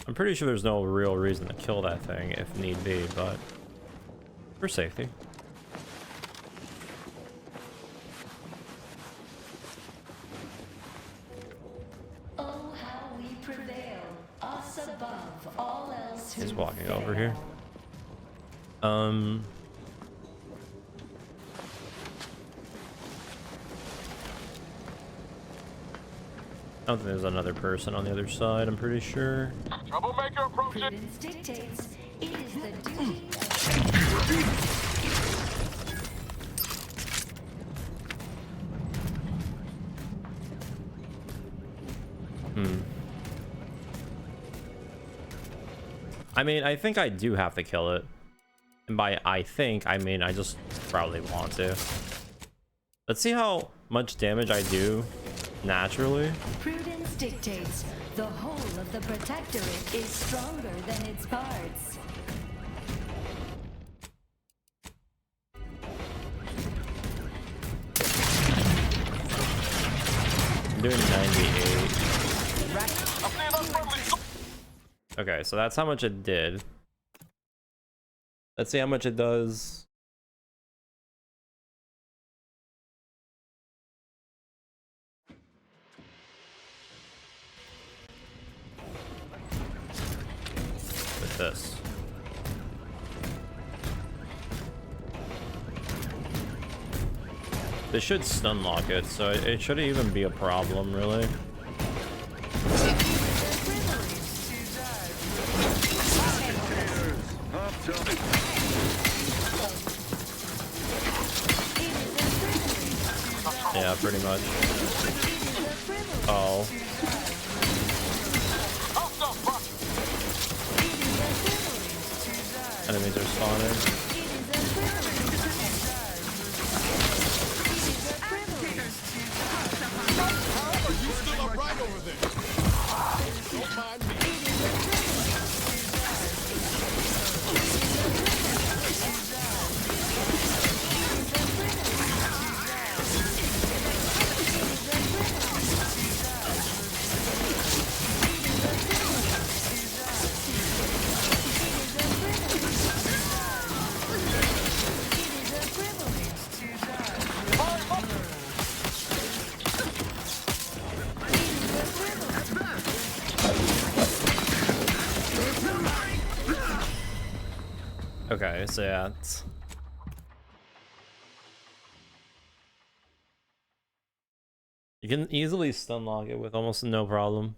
I'm pretty sure there's no real reason to kill that thing if need be, but for safety. Oh, how we prevail, us above all else. He's walking over here. I don't think there's another person on the other side, I'm pretty sure. Troublemaker approaching. Prudence dictates it is the duty I mean, I think I do have to kill it. And by I think, I mean I just probably want to. Let's see how much damage I do naturally. Prudence dictates the whole of the Protectorate is stronger than its parts. I'm doing 98. Okay, so that's how much it did. Let's see how much it does. With this. They should stun lock it, so it shouldn't even be a problem, really. Yeah, pretty much. Oh. Enemies are spawning. You still upright over there? Don't mind me. Okay, so yeah. You can easily stun lock it with almost no problem.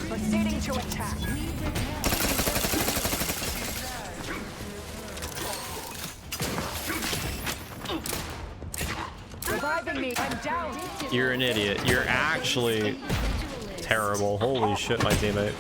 Proceeding to attack. Reviving me. I'm down. You're an idiot. You're actually terrible. Holy shit, my teammate.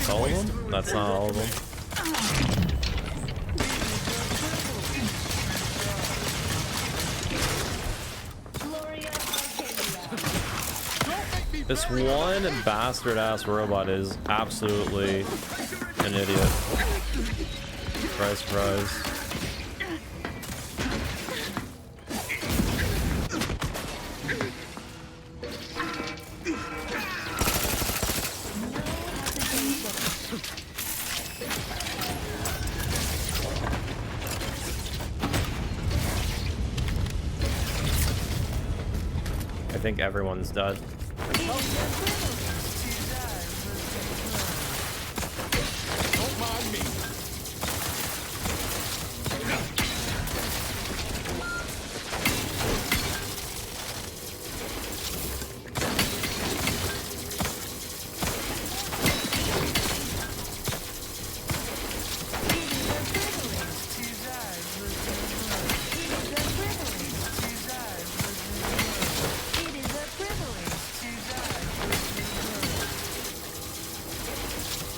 All of them? That's not all of them. This one bastard ass robot is absolutely an idiot. Surprise, surprise. I think everyone's dead.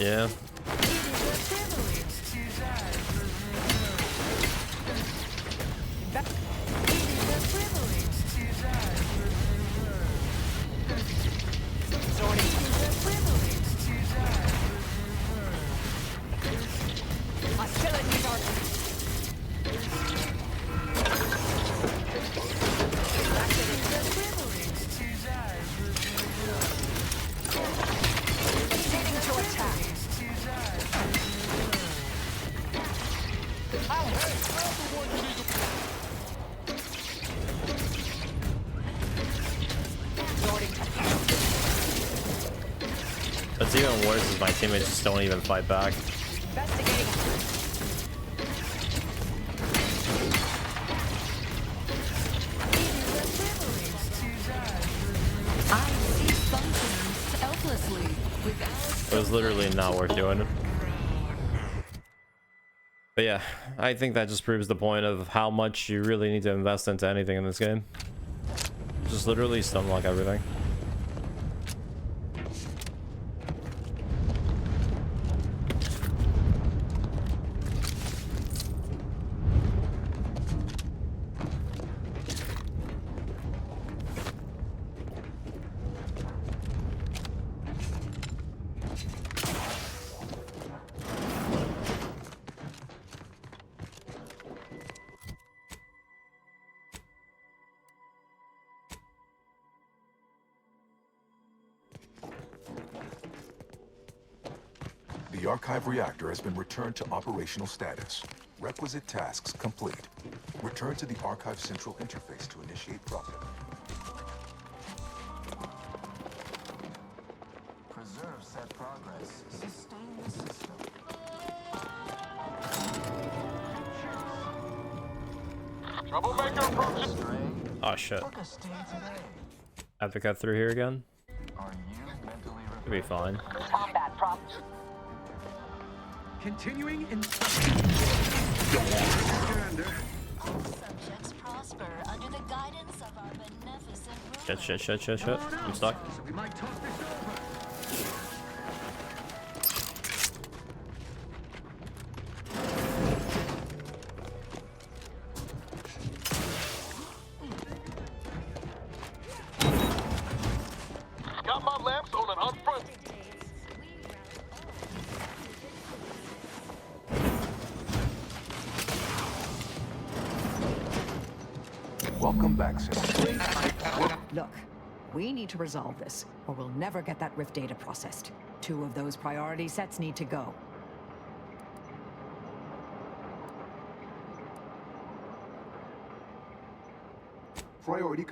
Yeah. Hostilities are beginning to attack. What's even worse is my teammates just don't even fight back. Investigating. I see functioning selflessly without. It was literally not worth doing. But yeah, I think that just proves the point of how much you really need to invest into anything in this game. Just literally stunlock everything. The archive reactor has been returned to operational status. Requisite tasks complete. Return to the archive central interface to initiate processing. Preserve set progress. Sustain the system. Troublemaker approaches. Oh shit. Book a stay today. Have to cut through here again? Are you mentally It'll be fine. Combat prop. Continuing in. Subjects prosper under the guidance of our beneficent Shit. I'm stuck. So we might talk this over. Got my lamps on an unfriendly. Welcome back, Senator. Look, we need to resolve this, or we'll never get that Rift data processed. 2 of those priority sets need to go. Priority.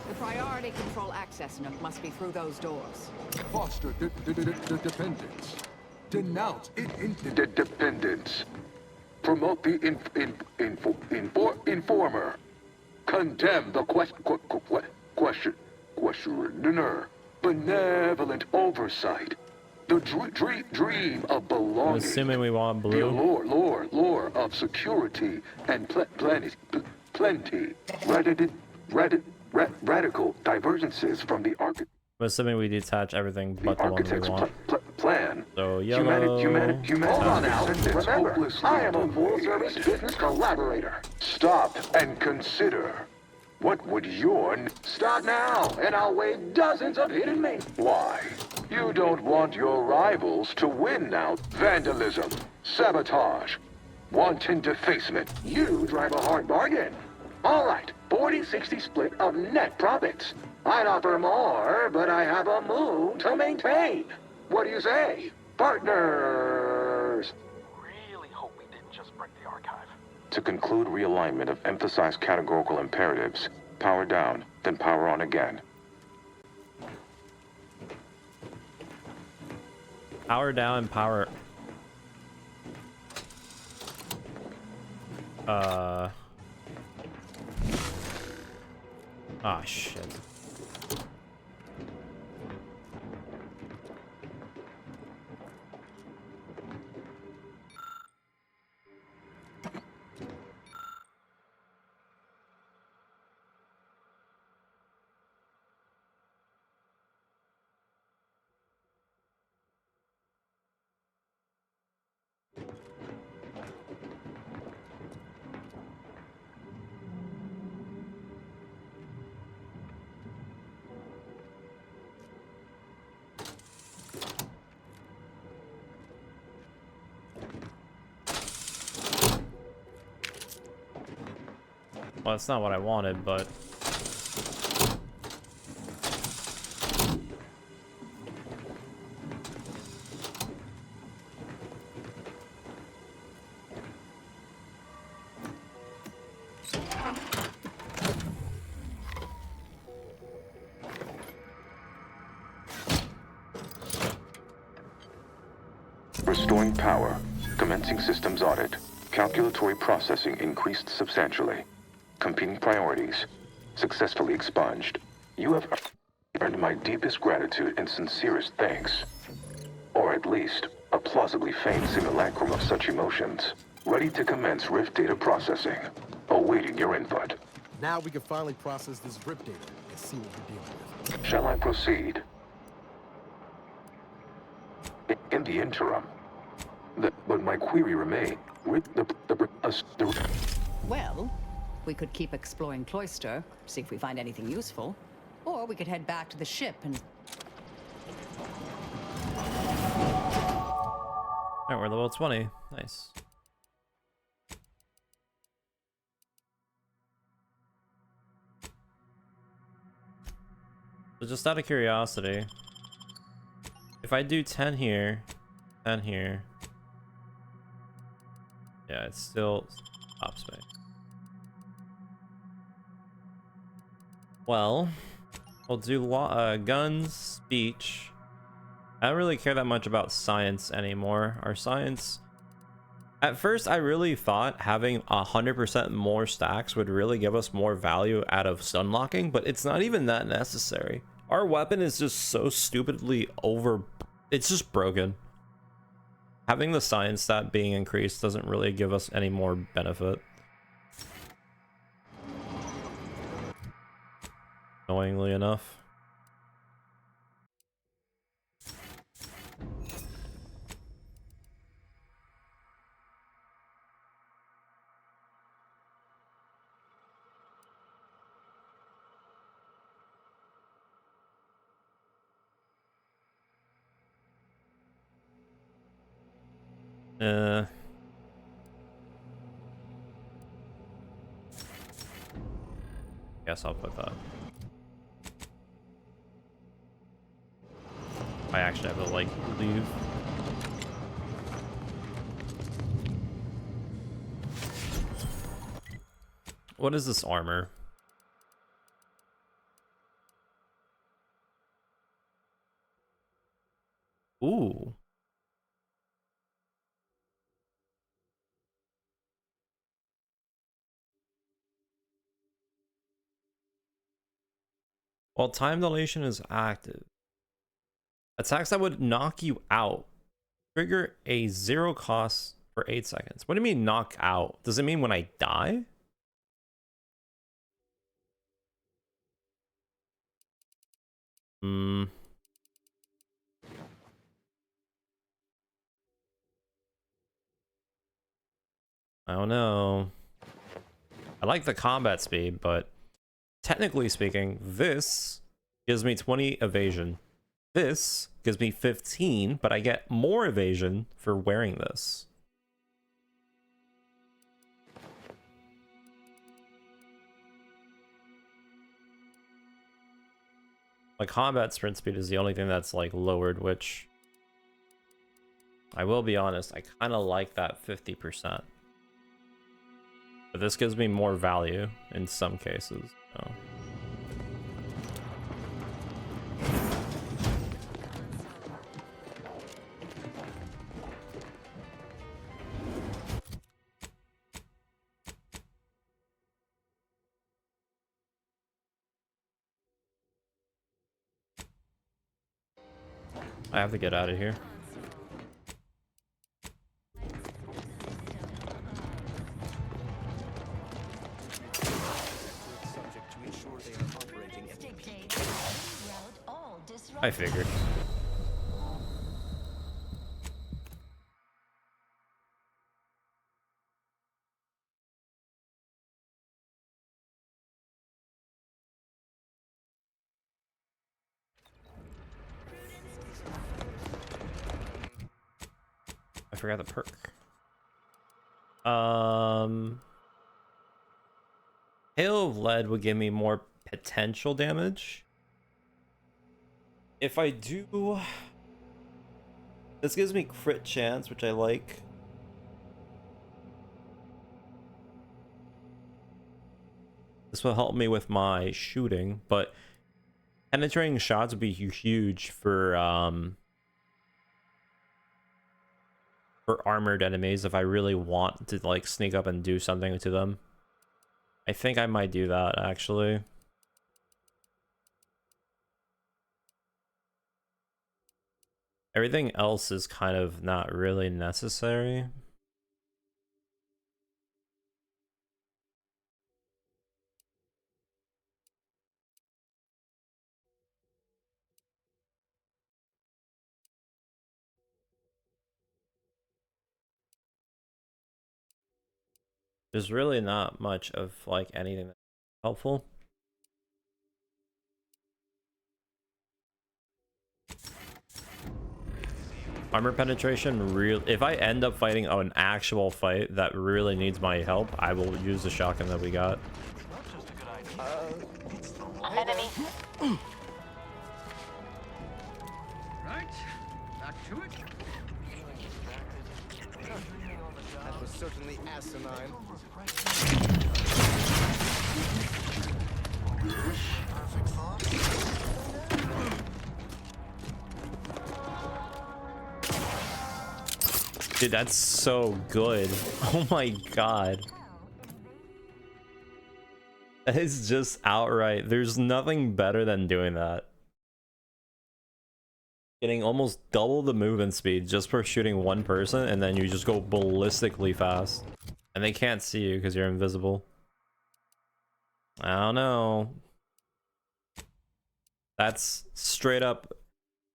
The priority control access nook must be through those doors. Foster dependence. Denounce Dependence. Promote the informer. Condemn the questioner. Benevolent oversight. The dream of belonging. I'm assuming we want The blue. lore of security and plenty. Radical divergences from the architect. I'm assuming we detach everything but the one we want. Plan. So yellow. Humanity. Hold on now. Remember, I am a full-service business collaborator. Stop and consider. What would start now, and I'll waive dozens of hidden main. Why? You don't want your rivals to win now. Vandalism, sabotage, wanton defacement. You drive a hard bargain. All right, 40-60 split of net profits. I'd offer more, but I have a moon to maintain. What do you say, partners? Really hope we didn't just break the archive. To conclude realignment of emphasized categorical imperatives, power down, then power on again. Power down and power. Ah, shit. Well, that's not what I wanted, but... Restoring power. Commencing systems audit. Calculatory processing increased substantially. Competing priorities. Successfully expunged. You have earned my deepest gratitude and sincerest thanks. Or at least, a plausibly faint simulacrum of such emotions. Ready to commence Rift data processing. Awaiting your input. Now we can finally process this Rift data and see what we're dealing with. Shall I proceed? In the interim, but my query remains. Well, we could keep exploring Cloister, see if we find anything useful. Or we could head back to the ship and... Alright, we're level 20. Nice. So just out of curiosity, if I do 10 here, 10 here, yeah, it's still top space. Well, we'll do guns, speech. I don't really care that much about science anymore. Our science... At first, I really thought having 100% more stacks would really give us more value out of stunlocking, but it's not even that necessary. Our weapon is just so stupidly it's just broken. Having the science stat being increased doesn't really give us any more benefit. Annoyingly enough. Guess I'll put that. I actually have to like leave. What is this armor? Ooh. While time dilation is active, attacks that would knock you out trigger a 0 cost for 8 seconds. What do you mean knock out? Does it mean when I die? I don't know. I like the combat speed, but technically speaking, this gives me 20 evasion. This gives me 15, but I get more evasion for wearing this. My combat sprint speed is the only thing that's like lowered, which I will be honest, I kind of like that 50%. But this gives me more value in some cases. So. I have to get out of here. I figured. I forgot the perk. Hail of Lead would give me more potential damage. If I do... This gives me crit chance, which I like. This will help me with my shooting, but penetrating shots would be huge for armored enemies if I really want to like sneak up and do something to them. I think I might do that actually. Everything else is kind of not really necessary. There's really not much of like anything that's helpful. Armor penetration, real. If I end up fighting an actual fight that really needs my help, I will use the shotgun that we got. Enemy. Right, back to it. That was certainly asinine. Perfect thought. Dude, that's so good. Oh my god. That is just outright. There's nothing better than doing that. Getting almost double the movement speed just for shooting one person, and then you just go ballistically fast. And they can't see you because you're invisible. I don't know. That's straight up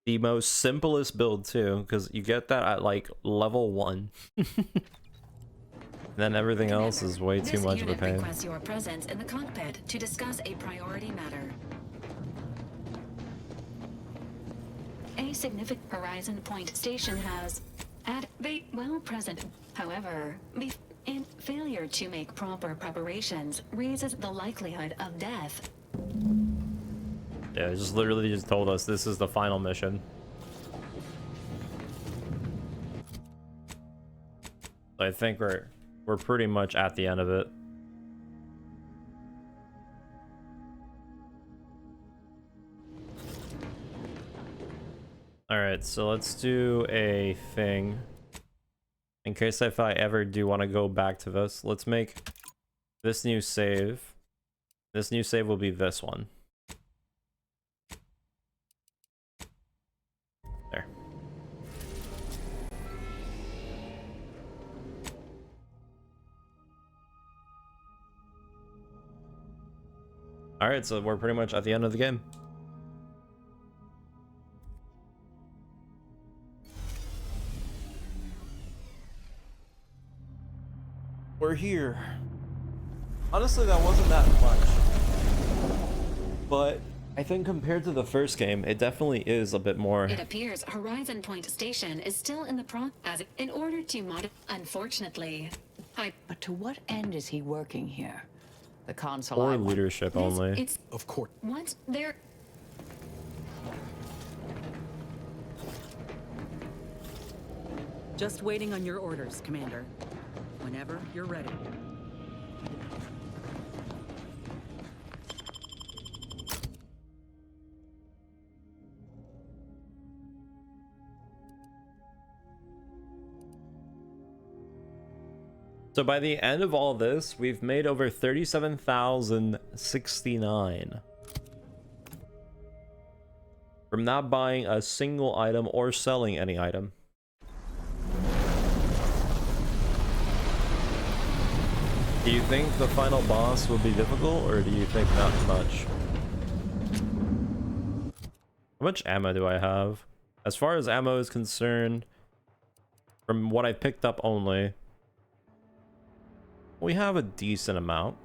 the most simplest build too, because you get that at like level 1. Then everything else is way too much of a pain. Requests your presence in the cockpit to discuss a priority matter. A significant Horizon Point station has present. However, in failure to make proper preparations raises the likelihood of death. Yeah, it just literally just told us this is the final mission. So I think we're pretty much at the end of it. Alright, so let's do a thing. In case if I ever do want to go back to this, let's make this new save. This new save will be this one. There. Alright, so we're pretty much at the end of the game. We're here. Honestly, that wasn't that much. But I think compared to the first game, it definitely is a bit more. It appears Horizon Point Station is still in the in order to unfortunately. But to what end is he working here? The console. Or leadership only. It's of course. What? There. Just waiting on your orders, Commander. Whenever you're ready. So by the end of all this, we've made over 37,069 from not buying a single item or selling any item. Do you think the final boss will be difficult, or do you think not much? How much ammo do I have? As far as ammo is concerned, from what I picked up only, we have a decent amount.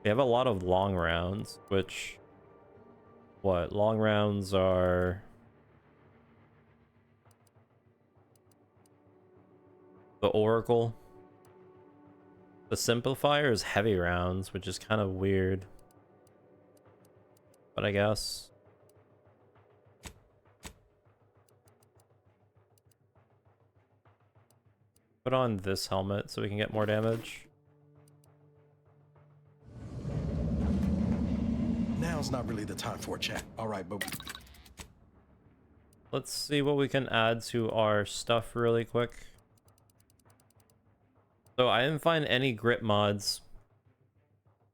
We have a lot of long rounds, which... What? Long rounds are... The Oracle. The simplifier is heavy rounds, which is kind of weird. But I guess. Put on this helmet so we can get more damage. Now's not really the time for a chat. All right, but Let's see what we can add to our stuff really quick. So I didn't find any grip mods.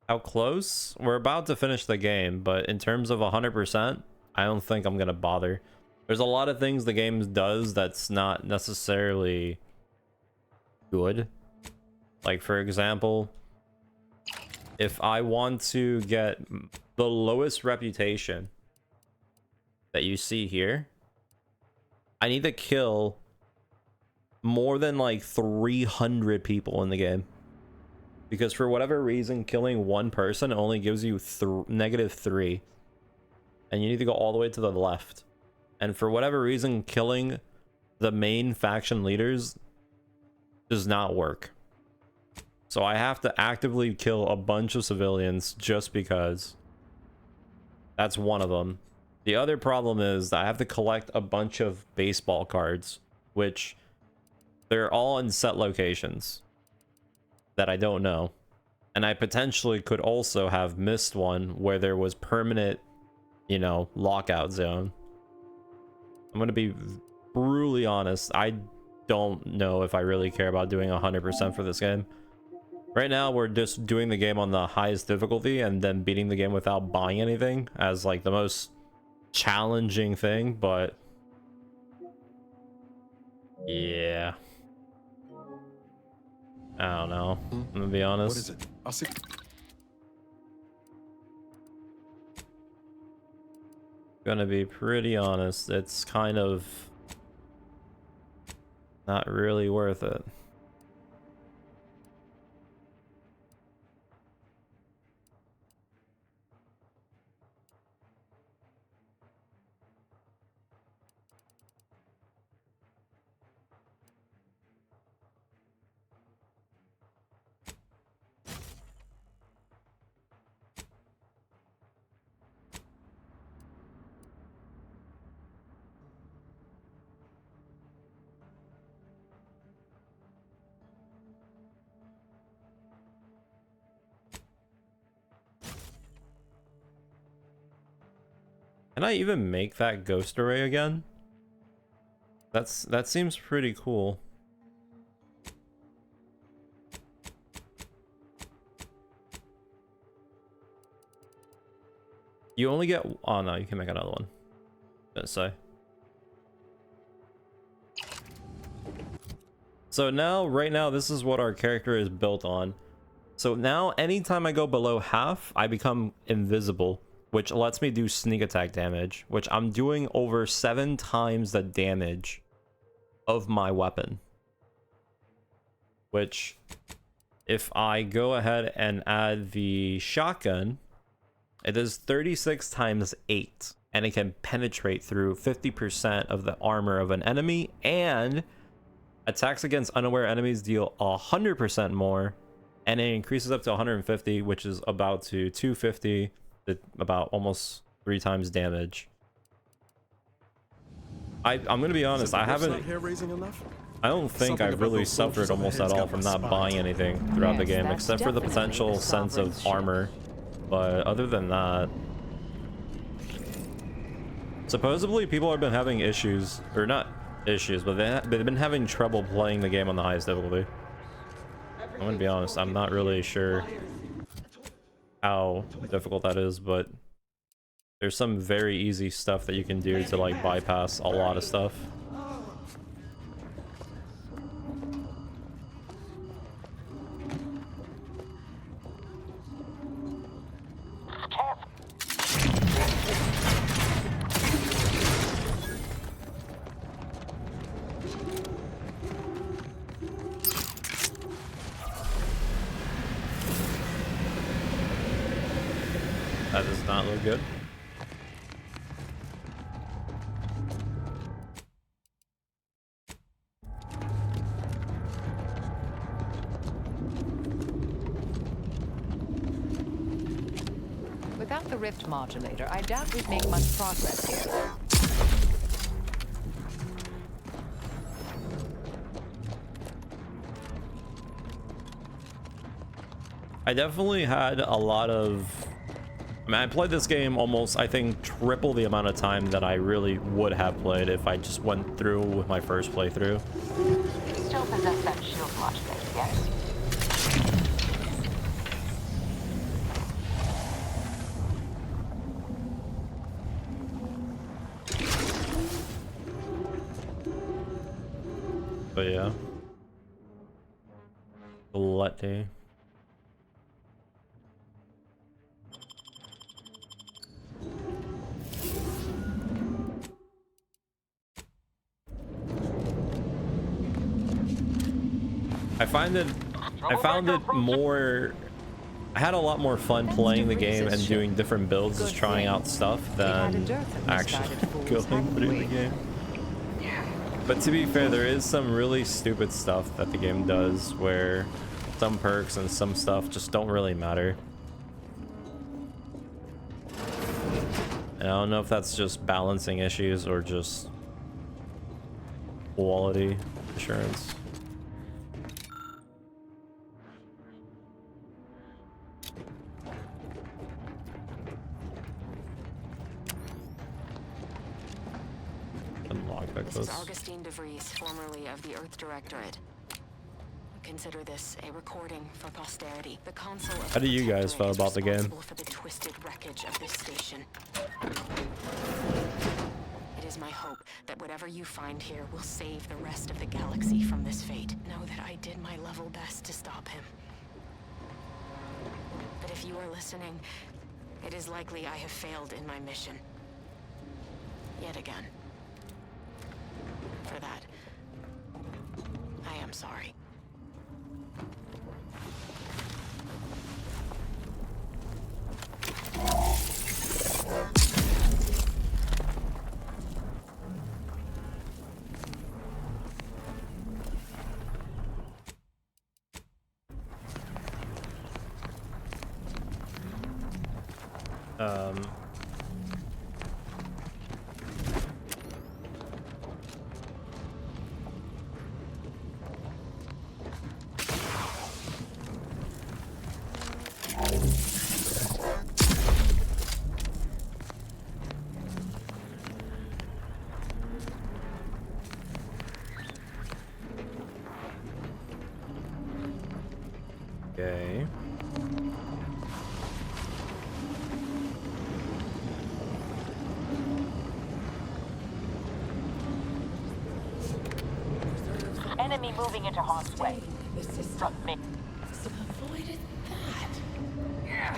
How close? We're about to finish the game, but in terms of 100%, I don't think I'm gonna bother. There's a lot of things the game does that's not necessarily good. Like, for example, if I want to get the lowest reputation that you see here, I need to kill more than like 300 people in the game. Because for whatever reason, killing one person only gives you -3. And you need to go all the way to the left. And for whatever reason, killing the main faction leaders does not work. So I have to actively kill a bunch of civilians just because. That's one of them. The other problem is that I have to collect a bunch of baseball cards, which they're all in set locations that I don't know. And I potentially could also have missed one where there was permanent, you know, lockout zone. I'm going to be brutally honest. I don't know if I really care about doing 100% for this game. Right now, we're just doing the game on the highest difficulty and then beating the game without buying anything as like the most challenging thing, but yeah. I don't know. I'm gonna be honest. what is it? I'll see. Gonna be pretty honest. It's kind of not really worth it. Can I even make that ghost array again? That seems pretty cool. You only get, oh no, you can make another one. Didn't say. So now, right now, this is what our character is built on. So now, anytime I go below half, I become invisible, which lets me do sneak attack damage, which I'm doing over 7 times the damage of my weapon. Which, if I go ahead and add the shotgun, it does 36 times 8, and it can penetrate through 50% of the armor of an enemy, and attacks against unaware enemies deal 100% more, and it increases up to 150, which is about to 250, about almost 3 times damage. I'm gonna be honest, I haven't. I don't think I've really suffered almost at all from not buying anything throughout the game, except for the potential sense of armor. But other than that, supposedly people have been having issues, or not issues, but they've been having trouble playing the game on the highest difficulty. I'm gonna be honest, I'm not really sure how difficult that is, but there's some very easy stuff that you can do to like bypass a lot of stuff. That does not look good. Without the rift modulator, I doubt we'd make much progress here. I definitely had a lot of... I mean, I played this game almost, I think, triple the amount of time that I really would have played if I just went through with my first playthrough. You still possess that shield modulator, yes? But yeah. Let day. I found it more... I had a lot more fun playing the game and doing different builds, just trying out stuff, than actually going through the game. But to be fair, there is some really stupid stuff that the game does where some perks and some stuff just don't really matter. And I don't know if that's just balancing issues or just quality assurance. This is Augustine DeVries, formerly of the Earth Directorate. Consider this a recording for posterity. The console of How do you guys feel about the game? For the twisted wreckage of this station. It is my hope that whatever you find here will save the rest of the galaxy from this fate. Know that I did my level best to stop him. But if you are listening, it is likely I have failed in my mission. Yet again. For that, I am sorry. Okay. Enemy moving into harm's way. This is From me. avoided that. Yeah.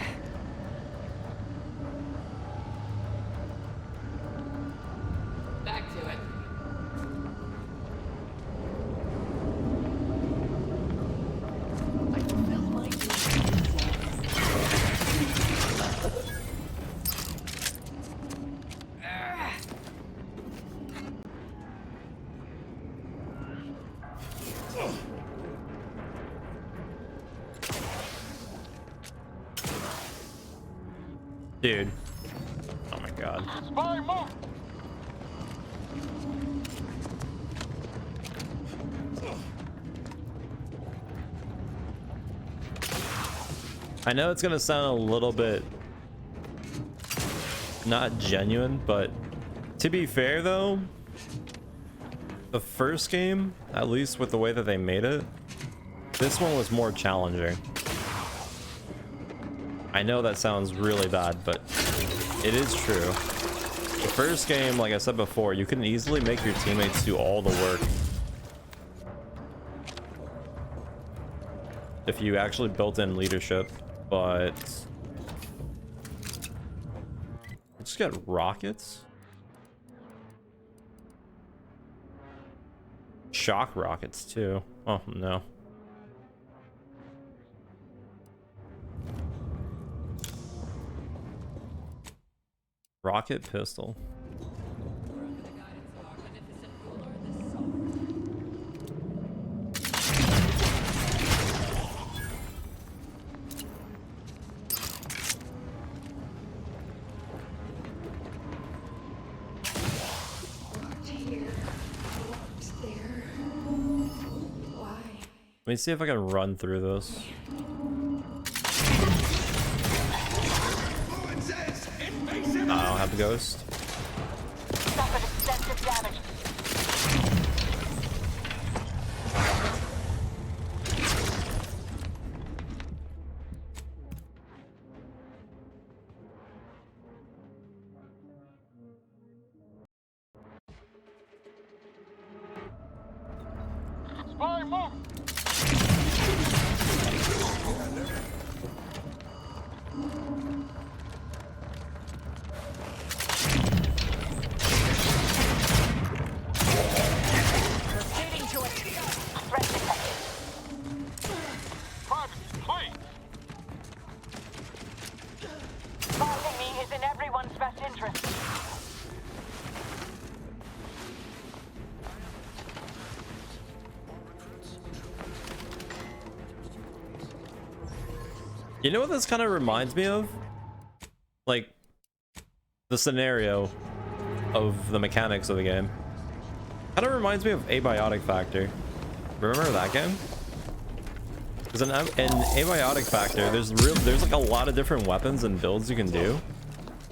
Back to it. I fulfill my Dude. Oh my god. Spy, move! I know it's gonna sound a little bit not genuine, but to be fair though, the first game, at least with the way that they made it, this one was more challenging. I know that sounds really bad, but it is true. The first game, like I said before, you can easily make your teammates do all the work if you actually built in leadership, but let's get rockets. Shock rockets too. Oh no. Rocket pistol. me see if I can run through this. No, I don't have the ghost. Suffered extensive damage. Spy move! Proceeding to it. Threat detected. Privacy, please! Spotting me is in everyone's best interest. You know what this kind of reminds me of? Like, the scenario of the mechanics of the game. Kind of reminds me of Abiotic Factor. Remember that game? Because in Abiotic Factor, there's like a lot of different weapons and builds you can do.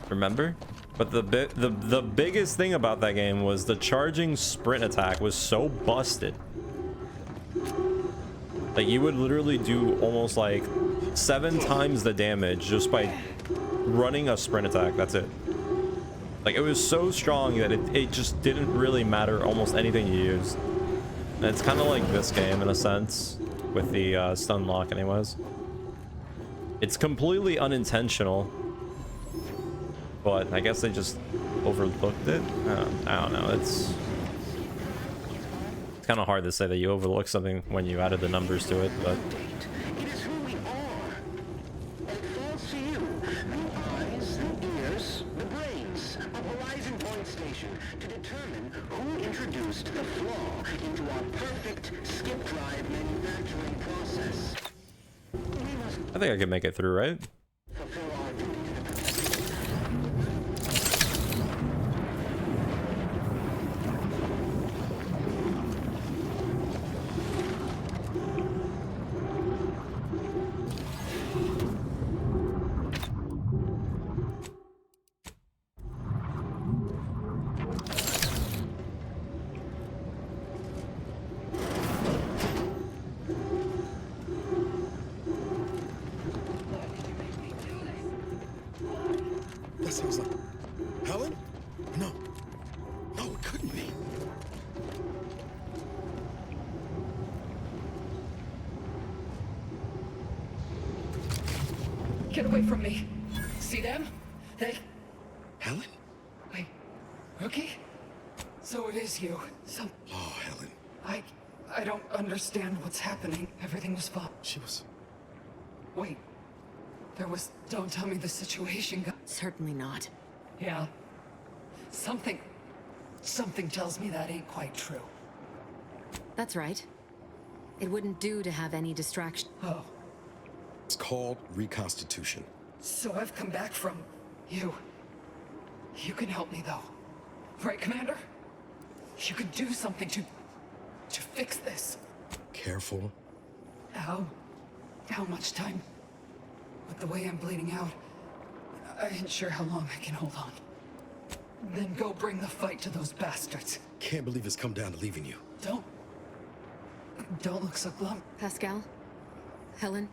Remember? But the biggest thing about that game was the charging sprint attack was so busted. Like, you would literally do almost like 7 times the damage just by running a sprint attack. That's it. Like, it was so strong that it just didn't really matter almost anything you used. And it's kind of like this game in a sense with the stun lock anyways. It's completely unintentional, but I guess they just overlooked it. I don't know. It's kind of hard to say that you overlook something when you added the numbers to it, but It is who we are. It falls to you, the eyes, the ears, the brains of Horizon Point Station to determine who introduced the flaw into our perfect skip drive manufacturing process. I think I can make it through, right? Fulfill our duty to the That sounds like Helen? No. No, it couldn't be. Get away from me. See them? They... Helen? Wait. Rookie? So it is you. Oh, Helen. I don't understand what's happening. Everything was fine. She was... Wait. There was... Don't tell me the situation got... Certainly not. Yeah. Something tells me that ain't quite true. That's right. It wouldn't do to have any distraction. Oh. It's called reconstitution. So I've come back from... you. You can help me, though. Right, Commander? You can do something to fix this. Careful. How much time? With the way I'm bleeding out, I ain't sure how long I can hold on. Then go bring the fight to those bastards. Can't believe it's come down to leaving you. Don't look so glum. Pascal? Helen?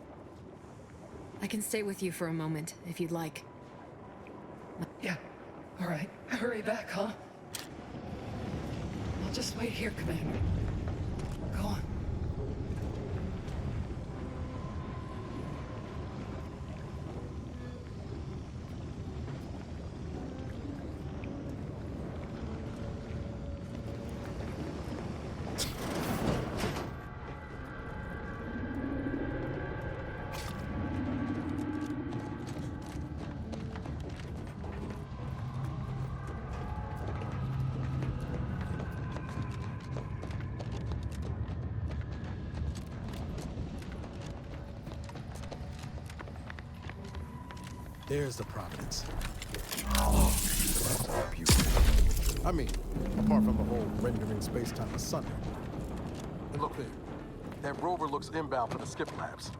I can stay with you for a moment, if you'd like. Yeah. All right. Hurry back, huh? I'll just wait here, Commander. Go on. There's the Providence. Oh, that's beautiful. I mean, apart from the whole rendering space-time asunder. And look there. That rover looks inbound for the skip labs.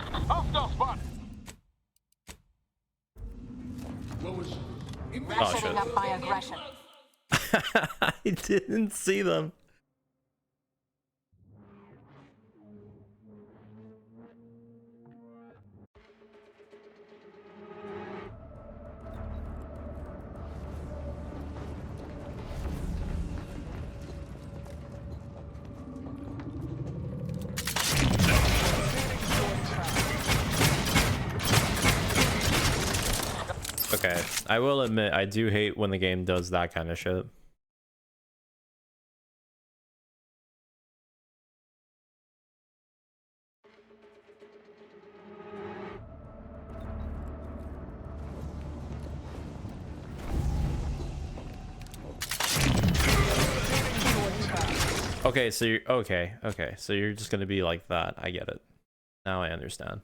Hostile spot! Oh, shit. Up my aggression. I didn't see them. Okay, I will admit, I do hate when the game does that kind of shit. Okay, so you're okay, so you're just gonna be like that. I get it. Now I understand.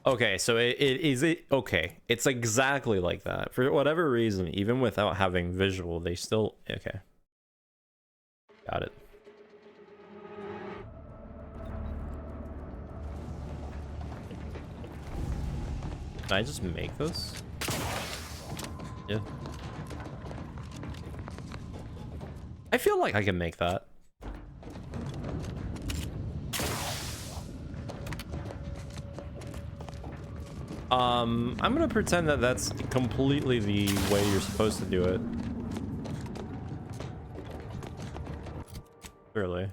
Okay, so okay. It's exactly like that. For whatever reason, even without having visual, they still okay. Got it. Can I just make this? Yeah. I feel like I can make that. I'm gonna pretend that that's completely the way you're supposed to do it. Clearly.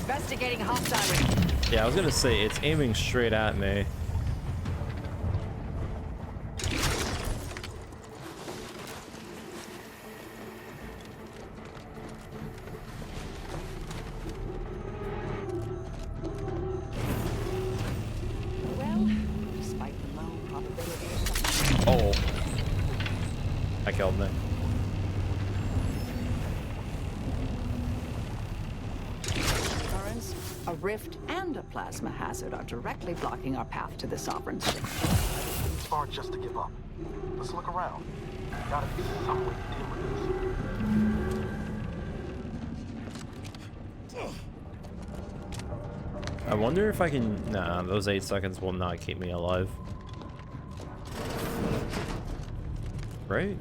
Investigating hostile. Yeah, I was gonna say it's aiming straight at me. Well, despite the low probability of something. Oh. I killed me. Currents, a rift, and a plasma hazard are directly blocking our path to the Sovereign ship. It's far just to give up. Let's look around. Gotta be some way to deal with this. I wonder if I can... Nah, those 8 seconds will not keep me alive. Right?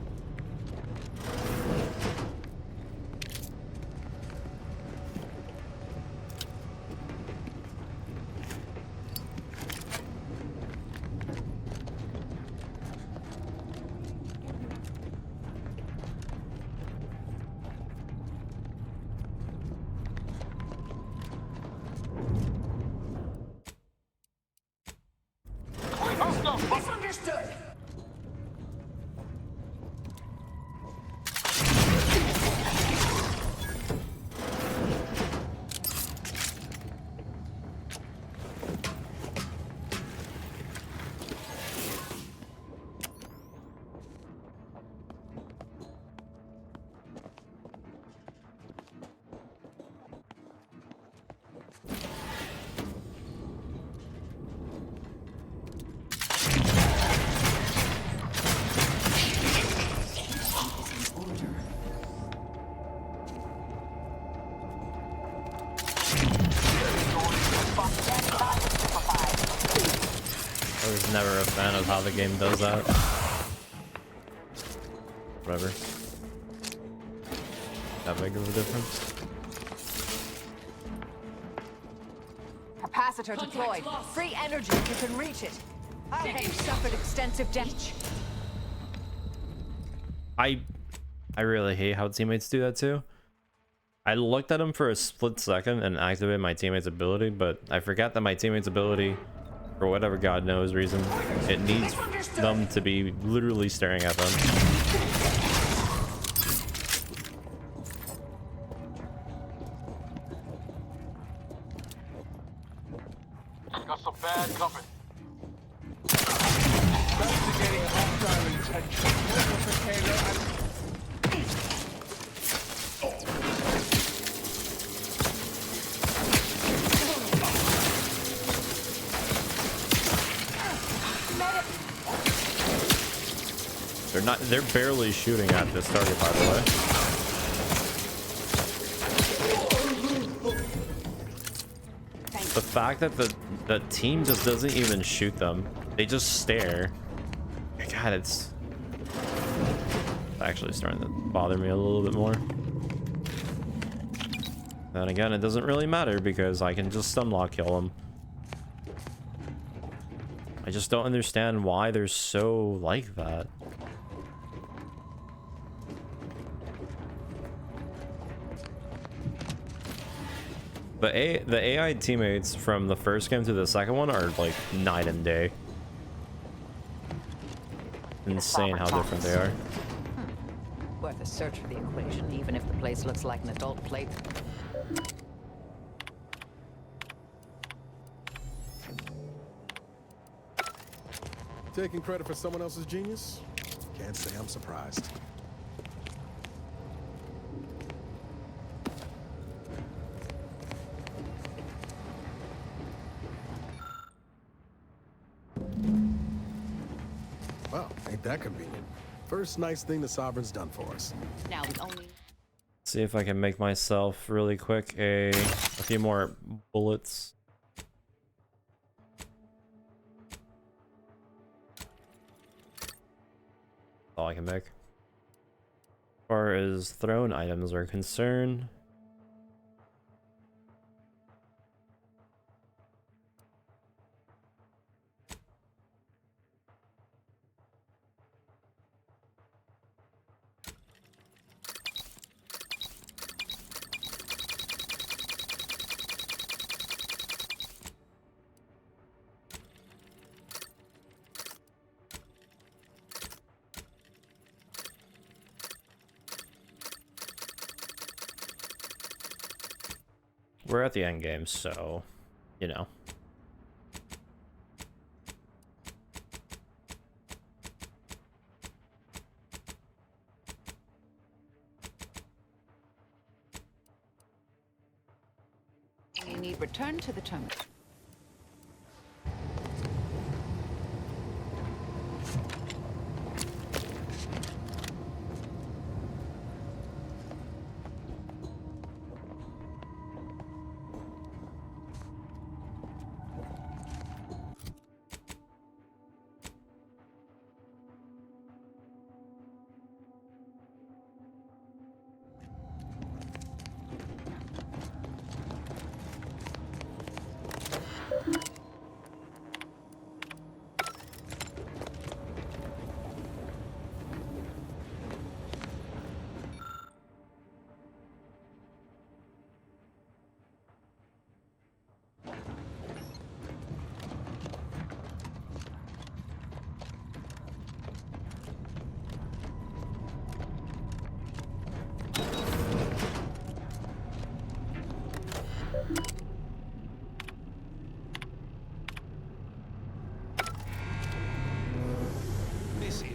Misunderstood! I was never a fan of how the game does that. Whatever. That big of a difference. Capacitor deployed. Free energy if you can reach it. Okay, suffered extensive damage. I really hate how teammates do that too. I looked at him for a split second and activated my teammate's ability, but I forgot that my teammate's ability, for whatever God knows reason, it needs them to be literally staring at them. Got some bad company. Investigating hostile intentions. They're barely shooting at this target, by the way. The fact that the team just doesn't even shoot them, they just stare. God, it's actually starting to bother me a little bit more. Then again, it doesn't really matter because I can just stunlock kill them. I just don't understand why they're so like that. But the AI teammates from the first game to the second one are like night and day. Insane how different they are. Worth a search for the equation, even if the place looks like an adult plate. Taking credit for someone else's genius? Can't say I'm surprised. Well, ain't that convenient. First nice thing the Sovereign's done for us. Now we only... See if I can make myself really quick a few more bullets. All I can make. As far as thrown items are concerned, we're at the end game, so, you know. You need return to the terminal.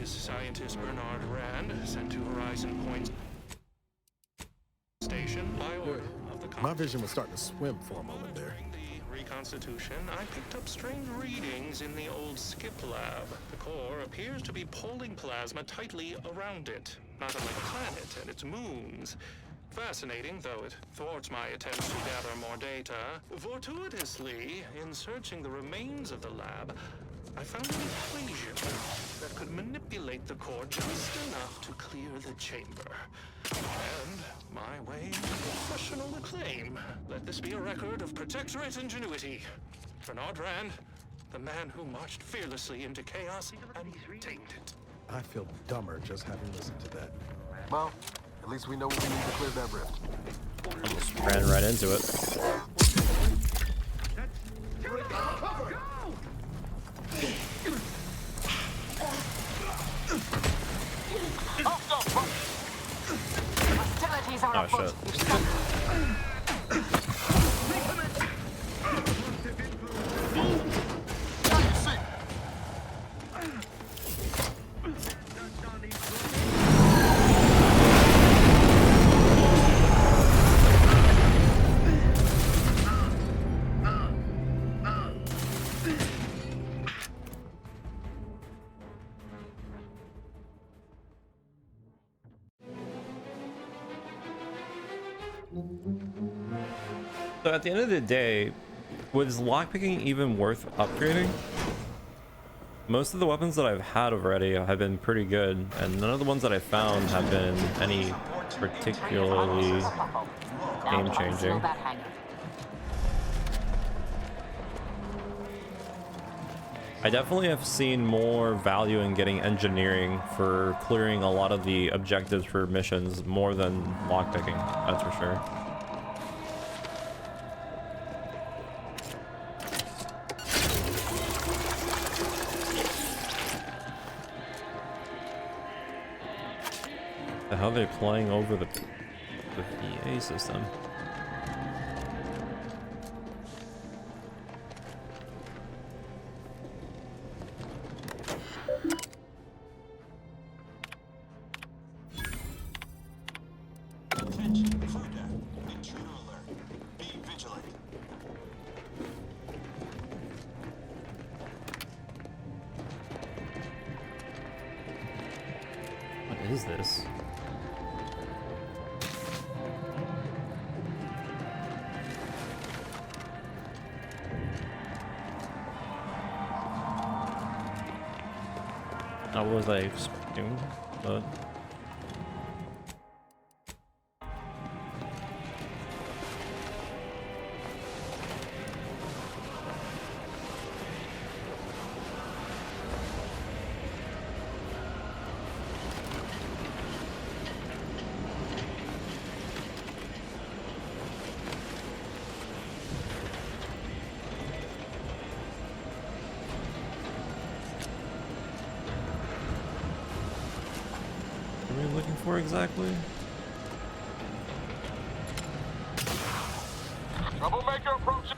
Scientist Bernard Rand, sent to Horizon Point Station by order of the My vision was starting to swim for a moment there. During the reconstitution, I picked up strange readings in the old skip lab. The core appears to be pulling plasma tightly around it, not unlike a planet and its moons. Fascinating, though it thwarts my attempts to gather more data. Fortuitously, in searching the remains of the lab, I found an equation that could manipulate the core just enough to clear the chamber. And my way to professional acclaim. Let this be a record of Protectorate ingenuity. Bernard Rand, the man who marched fearlessly into chaos and tamed it. I feel dumber just having listened to that. Well, at least we know what we need to clear that rift. Just ran right into it. Hostilities are afoot. Oh shit. So at the end of the day, was lockpicking even worth upgrading? Most of the weapons that I've had already have been pretty good, and none of the ones that I found have been any particularly game-changing. I definitely have seen more value in getting engineering for clearing a lot of the objectives for missions more than lockpicking, that's for sure. The hell are they playing over the PA system? Attention, crew deck. Intruder alert. Be vigilant. What is this? What was I expecting? But what are we looking for exactly? Troublemaker approaching.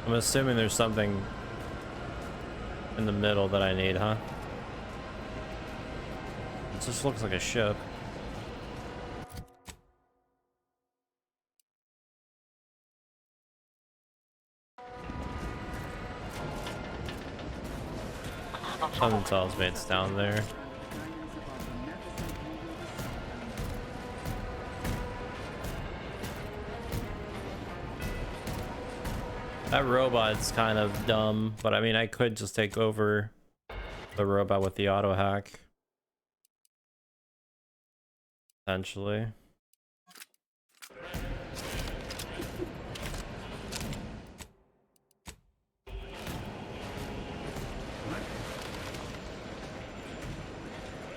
I'm assuming there's something in the middle that I need, huh? It just looks like a ship. Something tells me it's down there. That robot's kind of dumb, but I mean, I could just take over the robot with the auto hack. Potentially.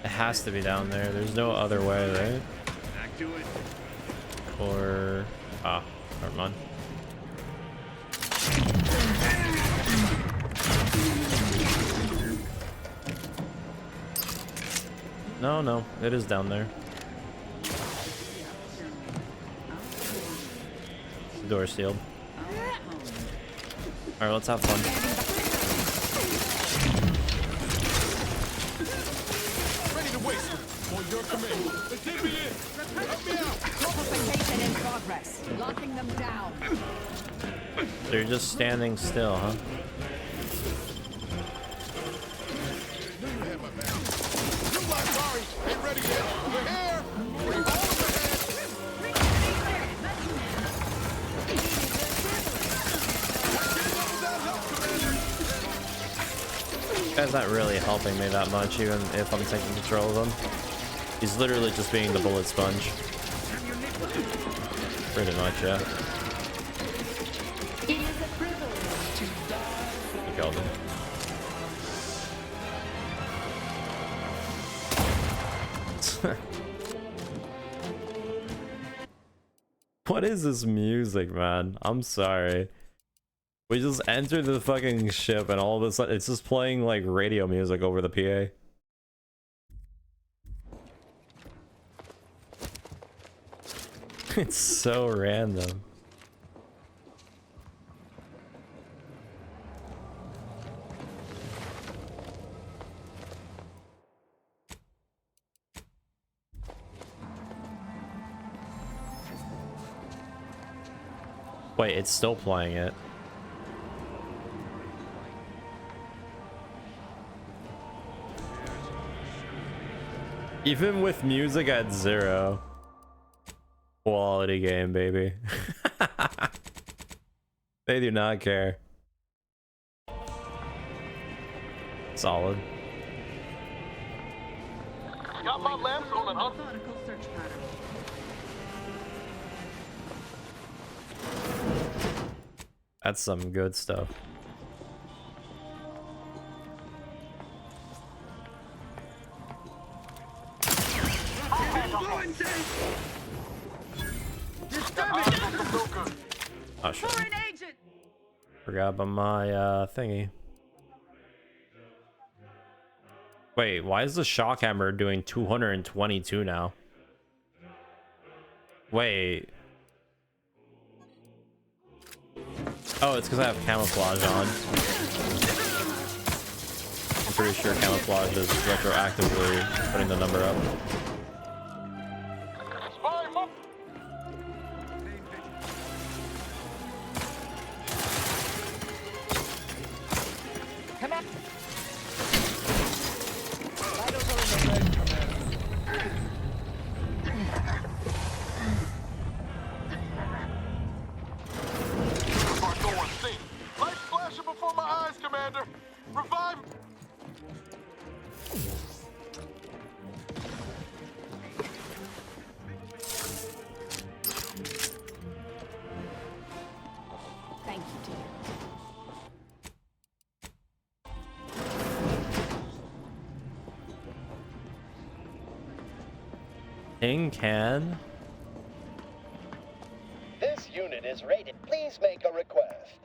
It has to be down there. There's no other way, right? Back to it. Or... ah, never mind. No, no, it is down there. The door's sealed. Alright, let's have fun. Ready to waste. On your command. Let's get me in. Help me out. Fortification in progress. Locking them down. They're just standing still, huh? Ain't ready yet. We're here. Bring all of This guy's not really helping me that much, even if I'm taking control of him. He's literally just being the bullet sponge. Pretty much, yeah. It is a privilege to die. He killed him. What is this music, man? I'm sorry. We just entered the fucking ship and all of a sudden it's just playing like radio music over the PA. It's so random. Wait, it's still playing it. Even with music at 0. Quality game, baby. They do not care. Solid. Got my lamps on an Methodical search pattern. That's some good stuff. Oh shit. Forgot about my thingy. Wait, why is the shock hammer doing 222 now? Wait. Oh, it's because I have camouflage on. I'm pretty sure camouflage is retroactively putting the number up. Come on. Light flashing before my eyes, Commander. Revive. Thank you, dear. Tin can? This unit is rated. Please make a request.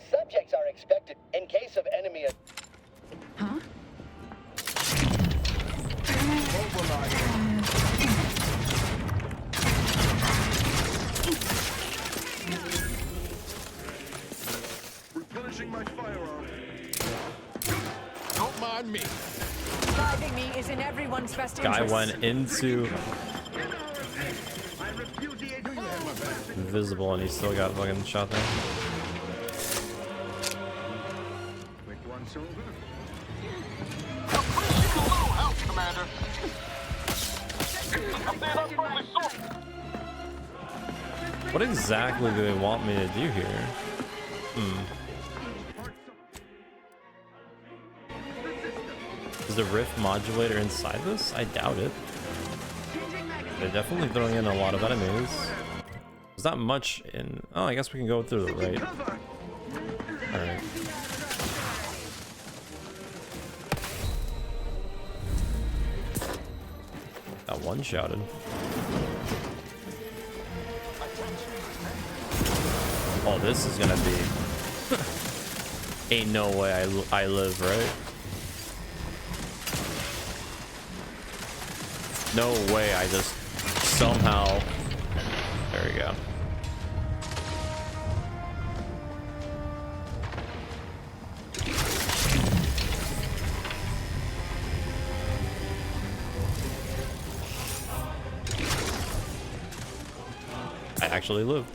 Subjects are expected in case of enemy. Huh? Replenishing my firearm. Don't mind me. Driving me is in everyone's best Guy interest. went into invisible and he still got fucking shot there. Quick once over. Appreciate a little help, Commander. I'm seeing unfriendly source. What exactly do they want me to do here? Is the rift modulator inside this? I doubt it. They're definitely throwing in a lot of enemies. There's not much in... Oh, I guess we can go through the right. Alright. Got one shouted. Oh, this is gonna be... Ain't no way I live, right? No way I just somehow... There we go. I actually lived.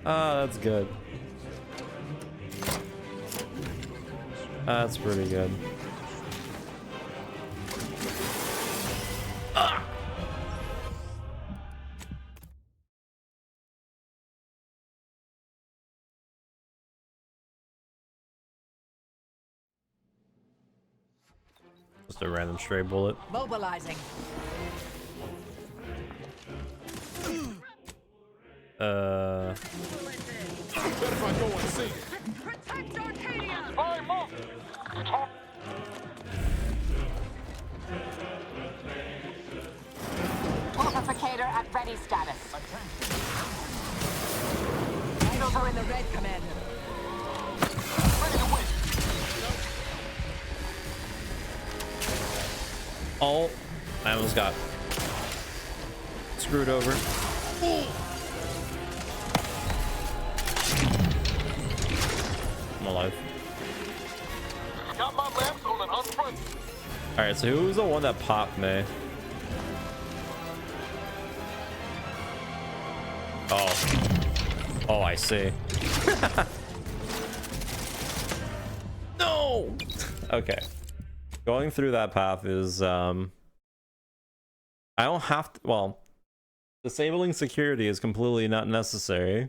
Ah, that's good. That's pretty good. Ah! Just a random stray bullet. Mobilizing. Better if I go and see. Protect Arcadia! Fine, move. Amplificator at ready status. Vitals are in the red, Commander. Oh, I almost got screwed over. I'm alive. Got my lamps on an unfriendly. Alright, so who was the one that popped me? Oh. Oh, I see. No! Okay. Going through that path is, I don't have to, well, disabling security is completely not necessary.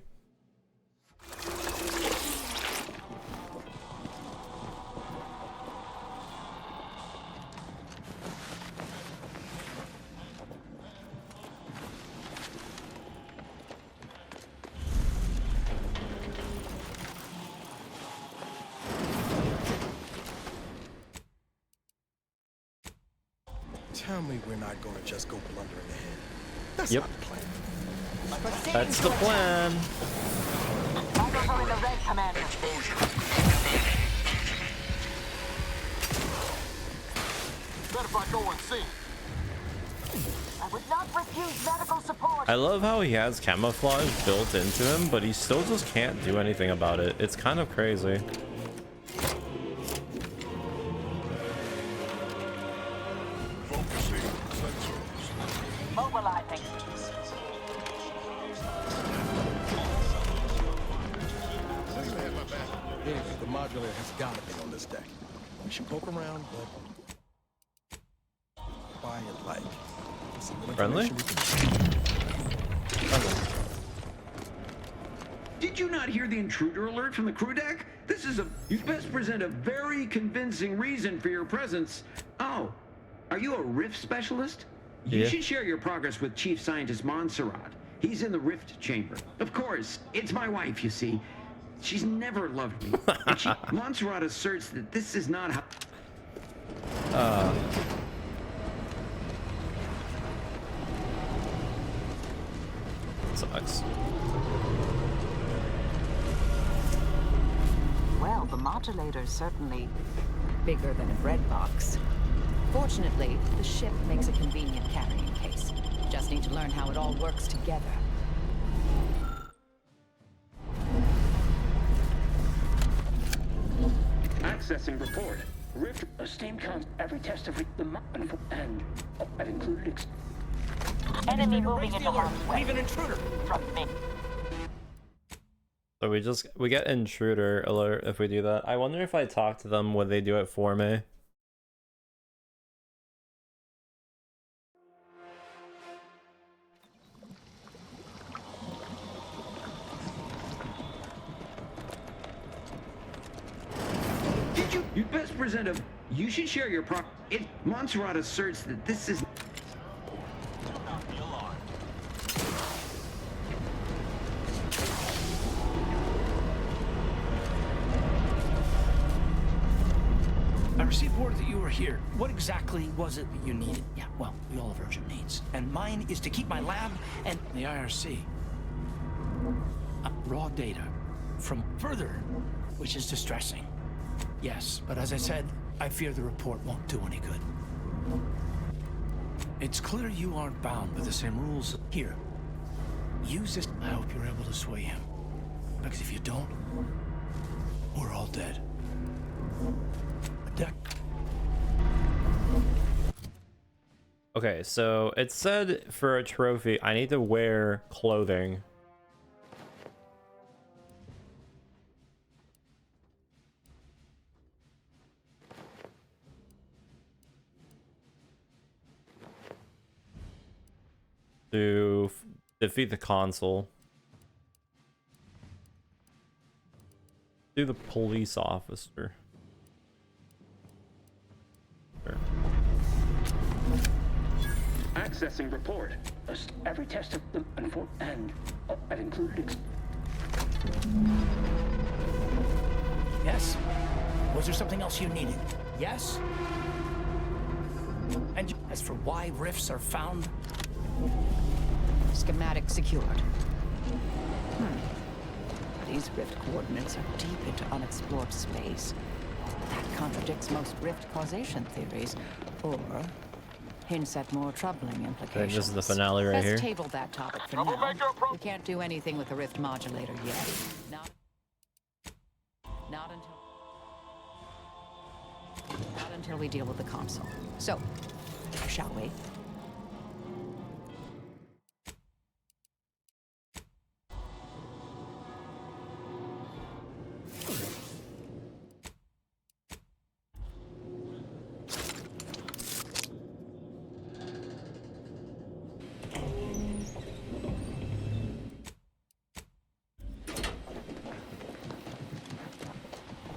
Tell me we're not going to just go blundering ahead. That's Yep. not the plan. That's the plan. Vitals are in the red, Commander. Better if I go and see. I would not refuse medical support. I love how he has camouflage built into him, but he still just can't do anything about it. It's kind of crazy. Mobilizing. Yeah, the modulator has got to be on this deck. We should poke around, but quiet like. See what Friendly? Did you not hear the intruder alert from the crew deck? This is a... You best present a very convincing reason for your presence. Oh, are you a rift specialist? You Yeah. should share your progress with Chief Scientist Montserrat. He's in the rift chamber. Of course, it's my wife, you see. She's never loved me. And Montserrat asserts that this is not how... Sucks. Well, the modulator's certainly bigger than a bread box. Fortunately, the ship makes a convenient carrying case. Just need to learn how it all works together. Accessing report. Rift steam counts every test of the and I've included Enemy moving into harm's way. Leave an intruder. From me. So we get intruder alert if we do that. I wonder if I talk to them, would they do it for me? You'd best present a... You should share your Montserrat asserts that this is... I received word that you were here. What exactly was it that you needed? Yeah, well, we all have urgent needs. And mine is to keep my lab and the IRC. Raw data from further, which is distressing. Yes, but as I said, I fear the report won't do any good. It's clear you aren't bound by the same rules. Here, use this. I hope you're able to sway him. Because if you don't, we're all dead. Okay, so it said for a trophy, I need to wear clothing. To defeat the console. Do the police officer. Sure. Accessing report. Every test of the and I've included... Yes? Was there something else you needed? Yes? And as for why rifts are found? Schematic secured. These rift coordinates are deep into unexplored space. That contradicts most rift causation theories, or hints at more troubling implications. This is the finale right Let's here. table that topic for now. We can't do anything with the rift modulator yet. Not until we deal with the console. So, shall we?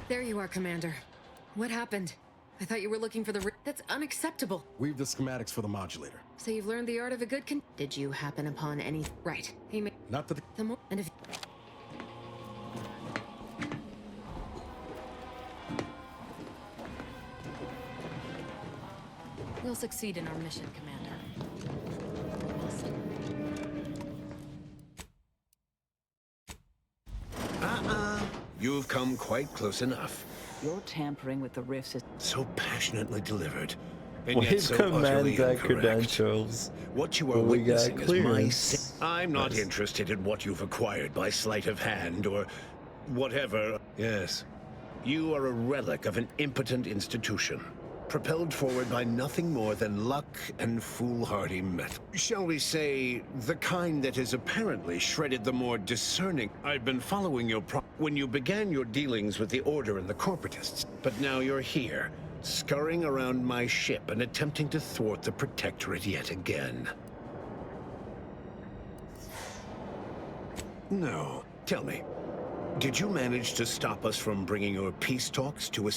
There you are, Commander. What happened? I thought you were looking for the... That's unacceptable. We've the schematics for the modulator. So you've learned the art of a good Did you happen upon any... Right. He made... Not that the more... And if... We'll succeed in our mission, Commander. You've come quite close enough. You're tampering with the rift's... So passionately delivered, and Well, yet his so command utterly deck incorrect. credentials. What you are Well, we got witnessing is my... clearance. I'm not interested in what you've acquired by sleight of hand or whatever. Yes. You are a relic of an impotent institution, propelled forward by nothing more than luck and foolhardy method. Shall we say, the kind that has apparently shredded the more discerning. I've been following your when you began your dealings with the Order and the Corporatists, but now you're here, scurrying around my ship and attempting to thwart the Protectorate yet again. No. Tell me, did you manage to stop us from bringing your peace talks to a...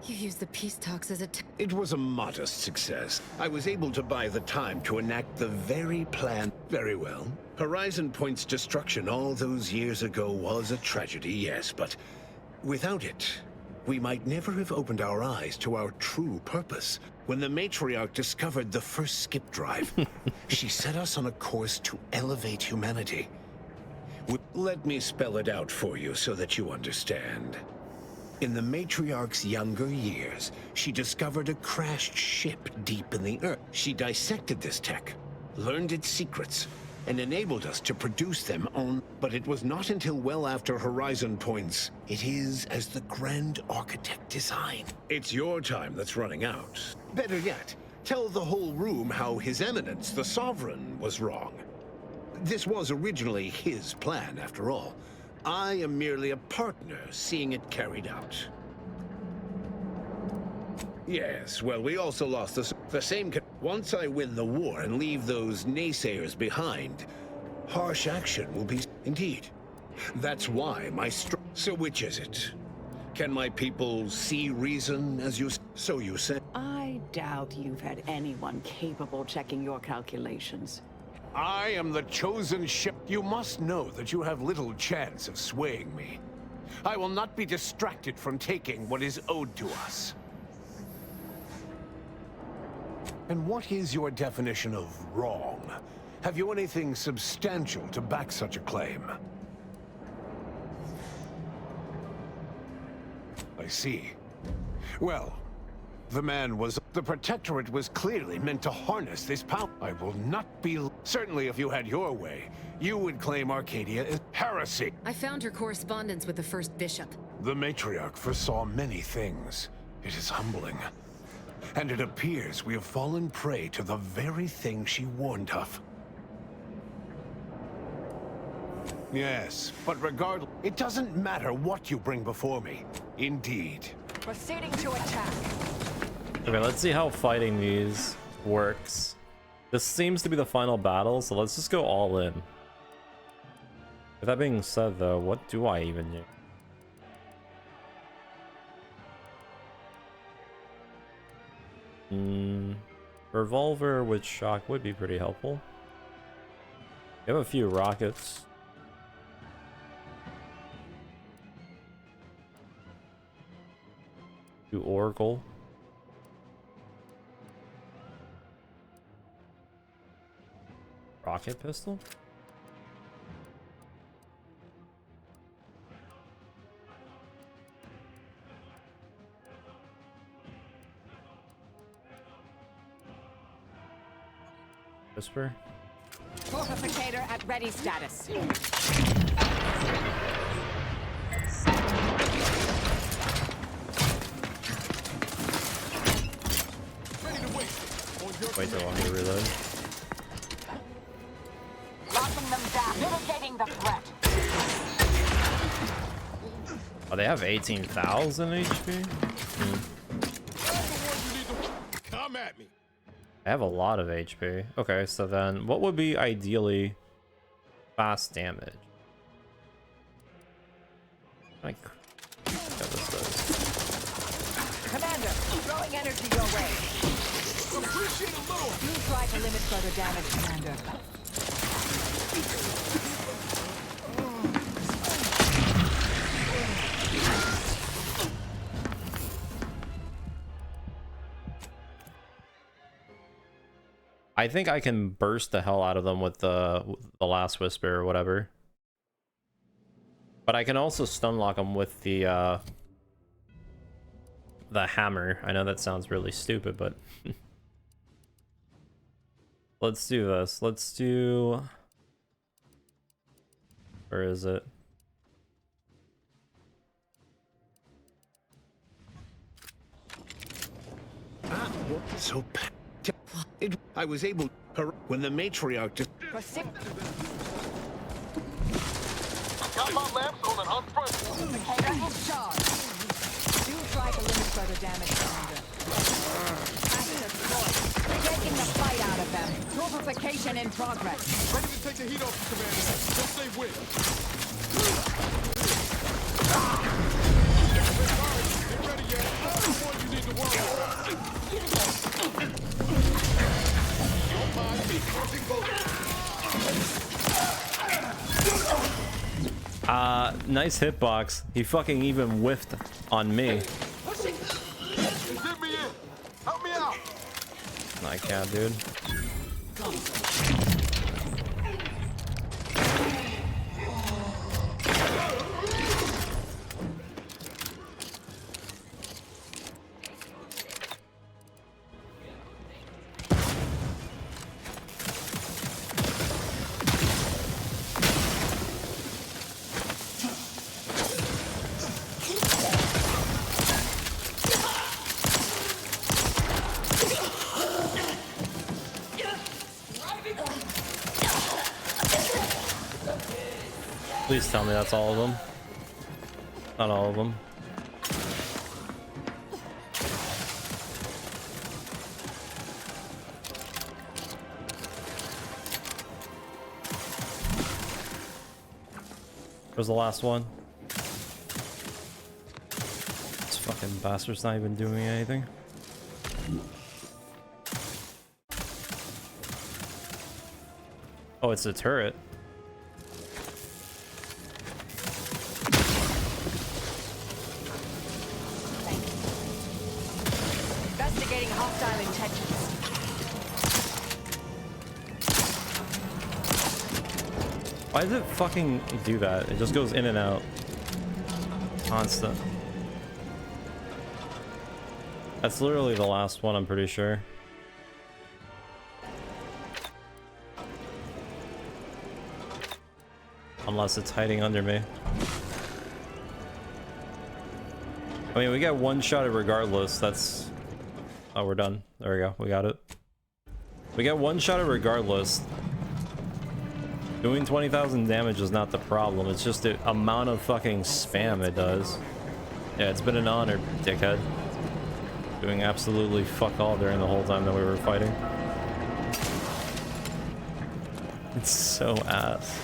You used the peace talks as a... It was a modest success. I was able to buy the time to enact the very plan. Very well. Horizon Point's destruction all those years ago was a tragedy, yes, but without it, we might never have opened our eyes to our true purpose. When the matriarch discovered the first skip drive, she set us on a course to elevate humanity. Let me spell it out for you so that you understand. In the matriarch's younger years, she discovered a crashed ship deep in the earth. She dissected this tech, learned its secrets, and enabled us to produce them on... But it was not until well after Horizon Point's "It is as the Grand Architect designed." It's your time that's running out. Better yet, tell the whole room how His Eminence, the Sovereign, was wrong. This was originally his plan, after all. I am merely a partner, seeing it carried out. Yes, well, we also lost the same... Once I win the war and leave those naysayers behind, harsh action will be... Indeed. That's why my So which is it? Can my people see reason, as you... So you said? I doubt you've had anyone capable checking your calculations. I am the chosen ship. You must know that you have little chance of swaying me. I will not be distracted from taking what is owed to us. And what is your definition of wrong? Have you anything substantial to back such a claim? I see. Well, the man was... The Protectorate was clearly meant to harness this power. I will not be... Certainly if you had your way, you would claim Arcadia as heresy. I found her correspondence with the first bishop. The matriarch foresaw many things. It is humbling. And it appears we have fallen prey to the very thing she warned of. Yes, but regardless, it doesn't matter what you bring before me. Indeed. Proceeding to attack. Okay, let's see how fighting these works. This seems to be the final battle, so let's just go all in. With that being said, though, what do I even do? Revolver with shock would be pretty helpful. We have a few rockets. Do Oracle. Rocket pistol? Whisper? Fortificator at ready status. Wait till I reload. Locking them down. Mitigating the threat. Oh, they have 18,000 HP? Come at me. I have a lot of HP. Okay, so then what would be ideally fast damage? Like, energy your way. Appreciate a little. You try to limit further damage, Commander. I think I can burst the hell out of them with the last whisper or whatever. But I can also stun lock them with the hammer. I know that sounds really stupid, but let's do this. Let's do... Where is it? So I was able when the matriarch just Got my lamps on an unfriendly. Cicada in charge. You try to limit further damage, Commander. Taking the fight out of them. Purification in progress. Ready to take the heat off you, Commander. Just say when. Get ready, yet. That's the one you need to worry about. Your mind is crossing nice hitbox. He fucking even whiffed on me. Get me in. Help me out. I can't, dude. Please tell me that's all of them. Not all of them. Where's the last one? This fucking bastard's not even doing anything. Oh, it's a turret. Investigating hostile intentions. Why does it fucking do that? It just goes in and out. Constant. That's literally the last one, I'm pretty sure. Unless it's hiding under me. I mean, we get one shot it regardless. That's... Oh, we're done. There we go. We got it. We get one shot it regardless. Doing 20,000 damage is not the problem. It's just the amount of fucking spam it does. Yeah, it's been an honor, dickhead. Doing absolutely fuck all during the whole time that we were fighting. It's so ass.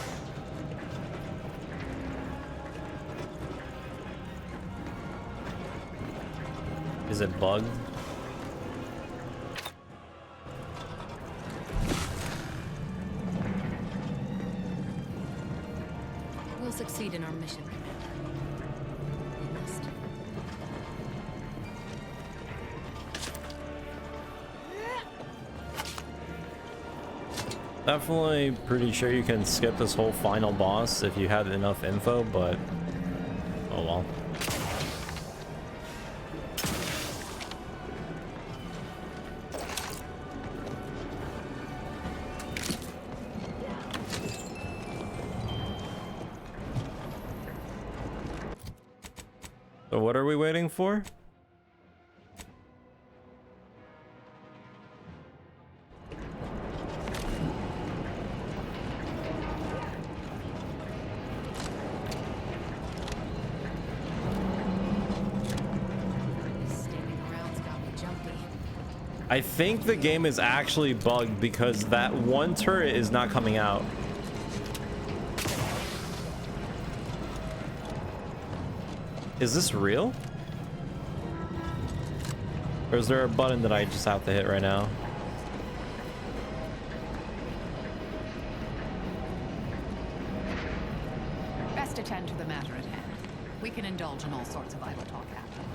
Is it bugged? We'll succeed in our mission, Commander. We must. Definitely pretty sure you can skip this whole final boss if you had enough info, but oh well. So what are we waiting for? I think the game is actually bugged because that one turret is not coming out. Is this real? Or is there a button that I just have to hit right now? Best attend to the matter at hand. We can indulge in all sorts of idle talk afterward.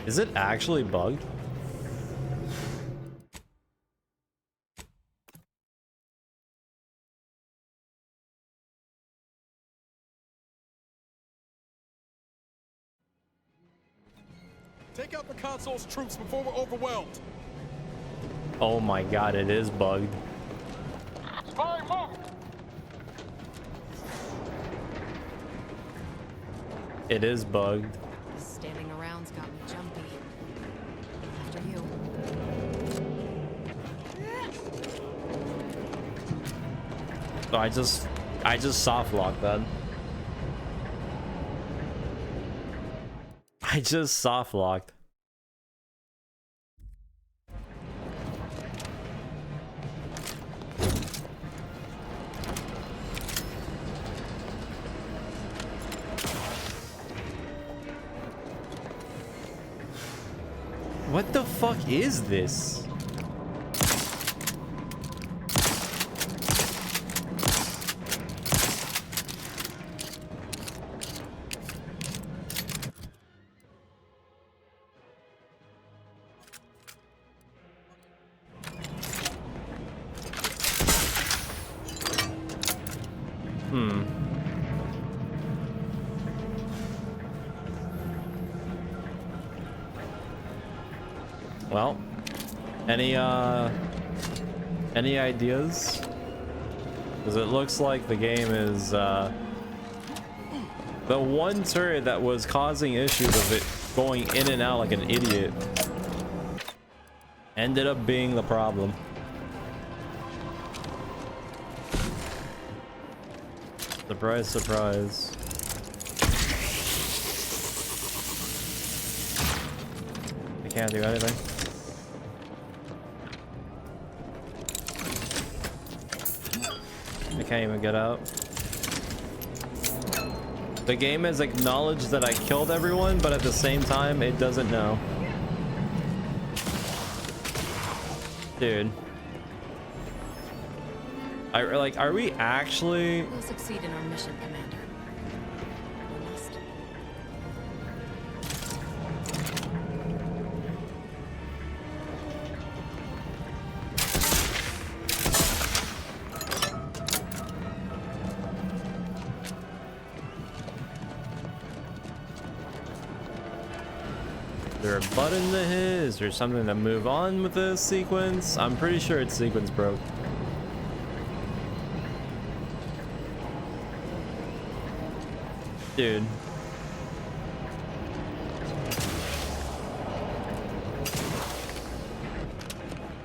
Is it actually bugged? Take out the console's troops before we're overwhelmed. Oh my god, it is bugged. Spy moved. It is bugged. Standing around's got me jumpy. After you. So I just soft locked that. I just soft locked. What the fuck is this? Well, any ideas? Because it looks like the game is the one turret that was causing issues of it going in and out like an idiot ended up being the problem. Surprise, surprise. I can't do anything. I can't even get out. The game has acknowledged that I killed everyone, but at the same time, it doesn't know. Dude. Are we actually... We'll succeed in our mission, Commander. We must. Is there a button to hit? Is there something to move on with this sequence? I'm pretty sure its sequence broke. Dude.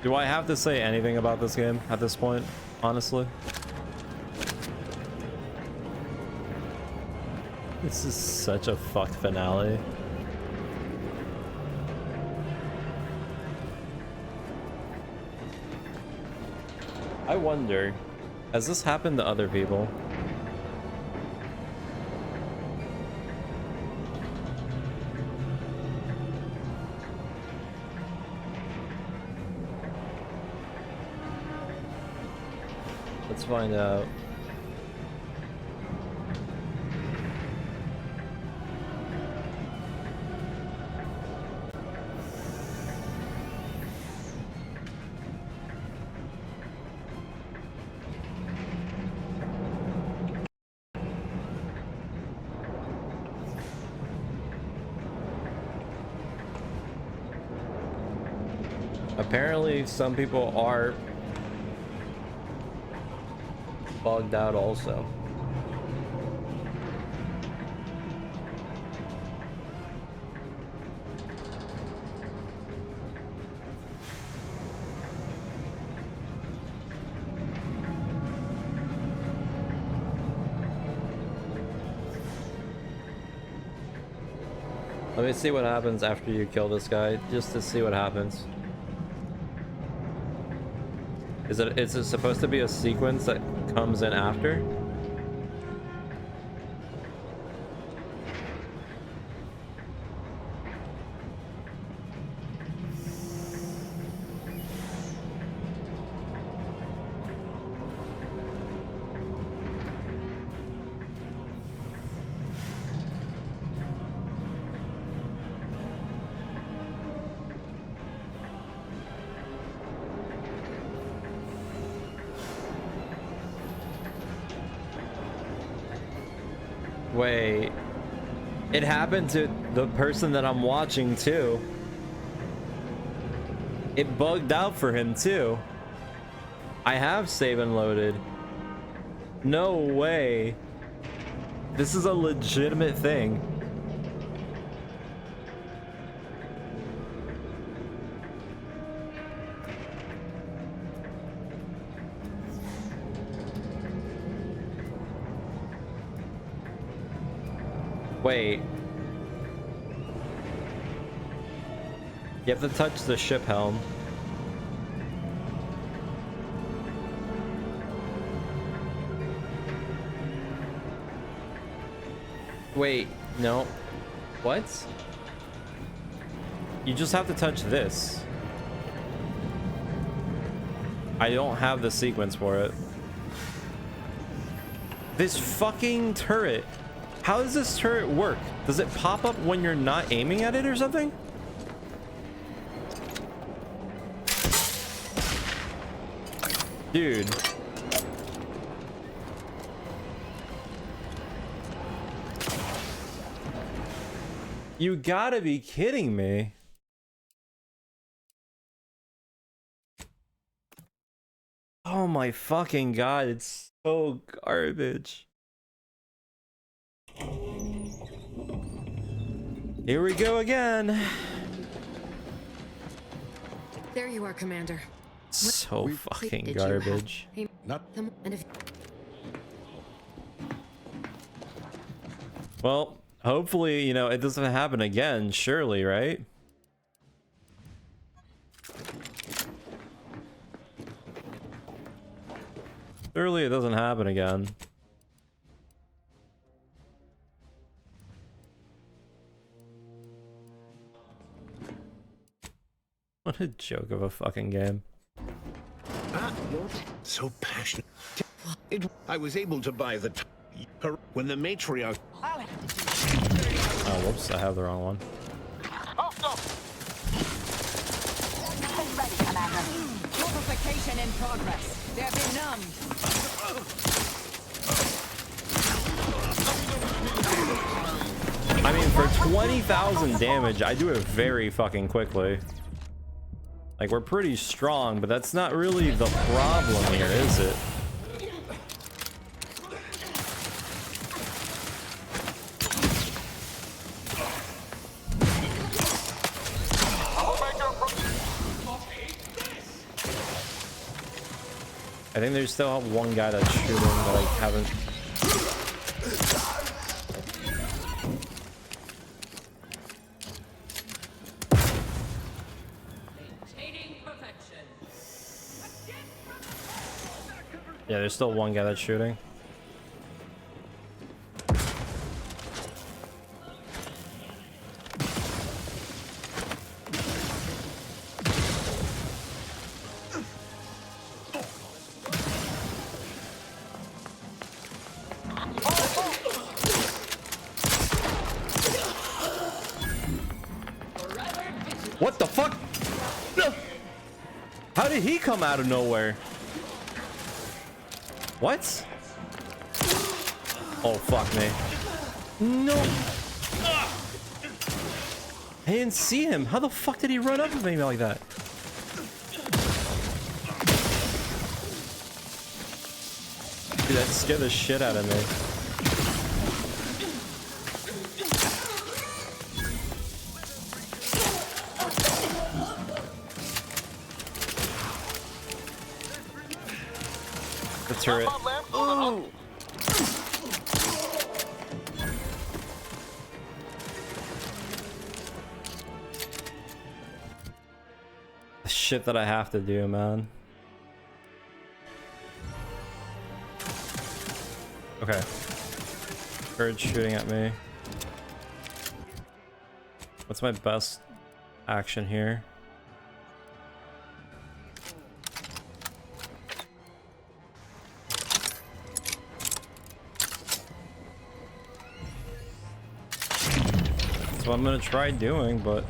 Do I have to say anything about this game at this point, honestly? This is such a fucked finale. I wonder, has this happened to other people? Let's find out. Apparently, some people are bugged out also. Let me see what happens after you kill this guy, just to see what happens. Is it supposed to be a sequence that comes in after? Wait, it happened to the person that I'm watching too. It bugged out for him too. I have save and loaded. No way. This is a legitimate thing. Wait. You have to touch the ship helm. Wait, no. What? You just have to touch this. I don't have the sequence for it. This fucking turret. How does this turret work? Does it pop up when you're not aiming at it or something? Dude. You gotta be kidding me. Oh my fucking god, it's so garbage. Here we go again. There you are, Commander. So fucking garbage. Well, hopefully, you know, it doesn't happen again, surely, right? Surely it doesn't happen again. What a joke of a fucking game. So passionate. I was able to buy the when the matriarch. Oh, whoops! I have the wrong one. Ready, Commander. Fortification in progress. They're benumbed. I mean, for 20,000 damage, I do it very fucking quickly. Like, we're pretty strong, but that's not really the problem here, is it? I think there's still one guy that's shooting that I haven't. Yeah, there's still one guy that's shooting. What the fuck? No. How did he come out of nowhere? What? Oh, fuck me. No. I didn't see him. How the fuck did he run up with me like that? Dude, that scared the shit out of me. The turret. Ooh. The shit that I have to do, man. Okay. Bird shooting at me. What's my best action here? That's what I'm gonna try doing, but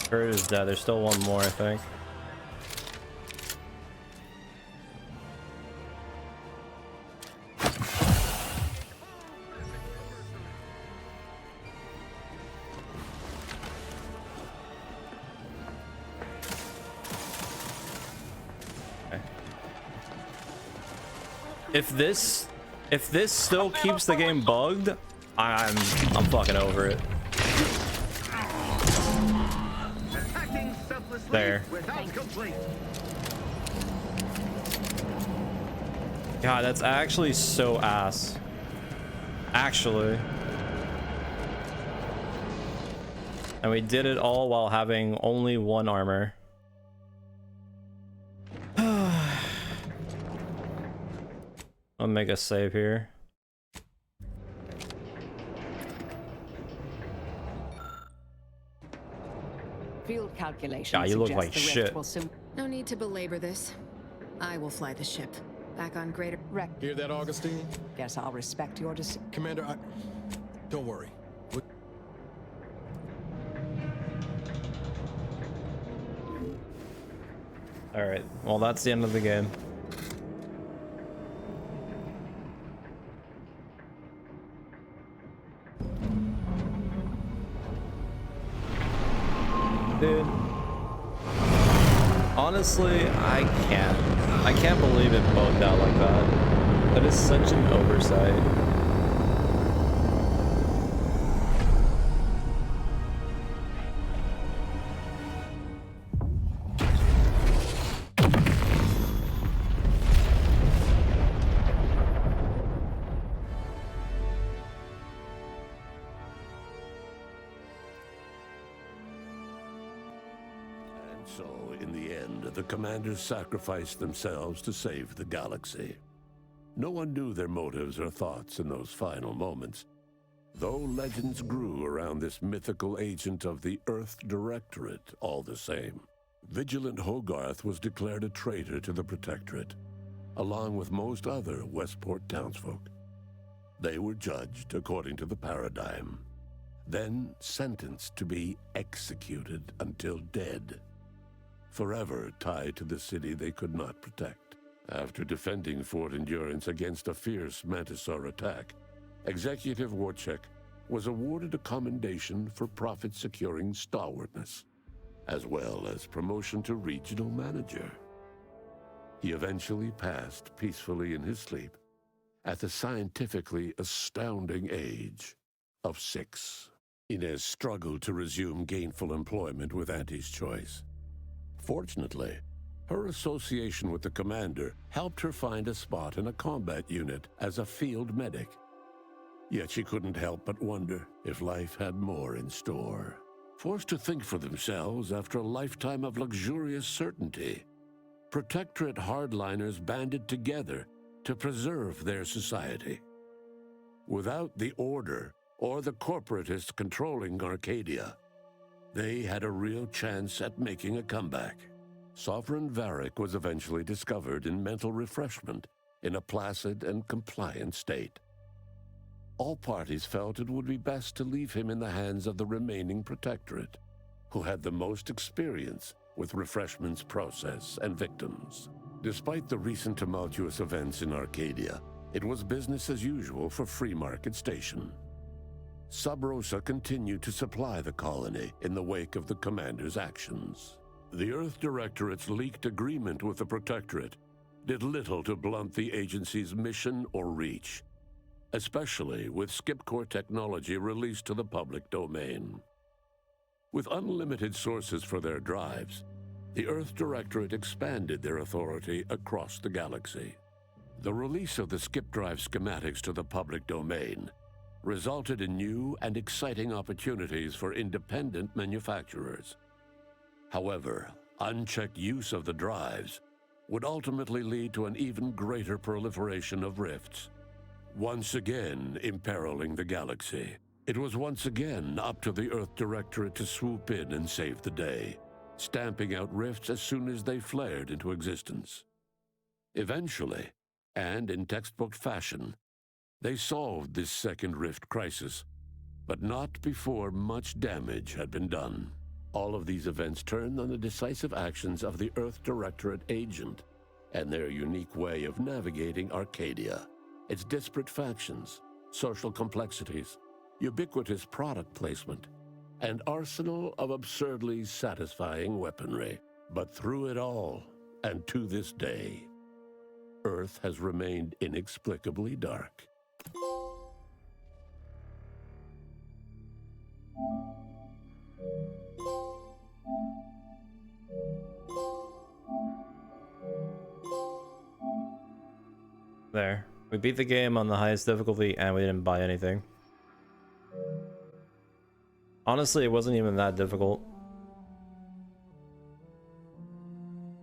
Bird is dead. There's still one more, I think. Okay. If this still keeps the game bugged, I'm fucking over it. There. God, that's actually so ass. Actually. And we did it all while having only one armor. I'll make a save here. Field calculations. God, you look like shit. No need to belabor this. I will fly the ship. Back on Greater Wreck. Hear that, Augustine? Guess I'll respect your decision. Commander, don't worry. Alright, well that's the end of the game. Dude, honestly, I can't believe it bugged out like that. That is such an oversight. So, in the end, the commanders sacrificed themselves to save the galaxy. No one knew their motives or thoughts in those final moments, though legends grew around this mythical agent of the Earth Directorate all the same. Vigilant Hogarth was declared a traitor to the Protectorate, along with most other Westport townsfolk. They were judged according to the paradigm, then sentenced to be executed until dead, forever tied to the city they could not protect. After defending Fort Endurance against a fierce Mantisaur attack, Executive Warchek was awarded a commendation for profit-securing stalwartness, as well as promotion to regional manager. He eventually passed peacefully in his sleep at the scientifically astounding age of 6. Inez struggled to resume gainful employment with Auntie's Choice. Fortunately, her association with the commander helped her find a spot in a combat unit as a field medic. Yet she couldn't help but wonder if life had more in store. Forced to think for themselves after a lifetime of luxurious certainty, Protectorate hardliners banded together to preserve their society. Without the Order or the corporatists controlling Arcadia, they had a real chance at making a comeback. Sovereign Varric was eventually discovered in mental refreshment in a placid and compliant state. All parties felt it would be best to leave him in the hands of the remaining Protectorate, who had the most experience with refreshment's process and victims. Despite the recent tumultuous events in Arcadia, it was business as usual for Free Market Station. Sub Rosa continued to supply the colony in the wake of the commander's actions. The Earth Directorate's leaked agreement with the Protectorate did little to blunt the agency's mission or reach, especially with Skipcore technology released to the public domain. With unlimited sources for their drives, the Earth Directorate expanded their authority across the galaxy. The release of the skip drive schematics to the public domain resulted in new and exciting opportunities for independent manufacturers. However, unchecked use of the drives would ultimately lead to an even greater proliferation of rifts, once again imperiling the galaxy. It was once again up to the Earth Directorate to swoop in and save the day, stamping out rifts as soon as they flared into existence. Eventually, and in textbook fashion, they solved this second rift crisis, but not before much damage had been done. All of these events turned on the decisive actions of the Earth Directorate agent and their unique way of navigating Arcadia, its disparate factions, social complexities, ubiquitous product placement, and arsenal of absurdly satisfying weaponry. But through it all, and to this day, Earth has remained inexplicably dark. There. We beat the game on the highest difficulty and we didn't buy anything. Honestly, it wasn't even that difficult.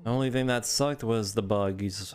The only thing that sucked was the bugs.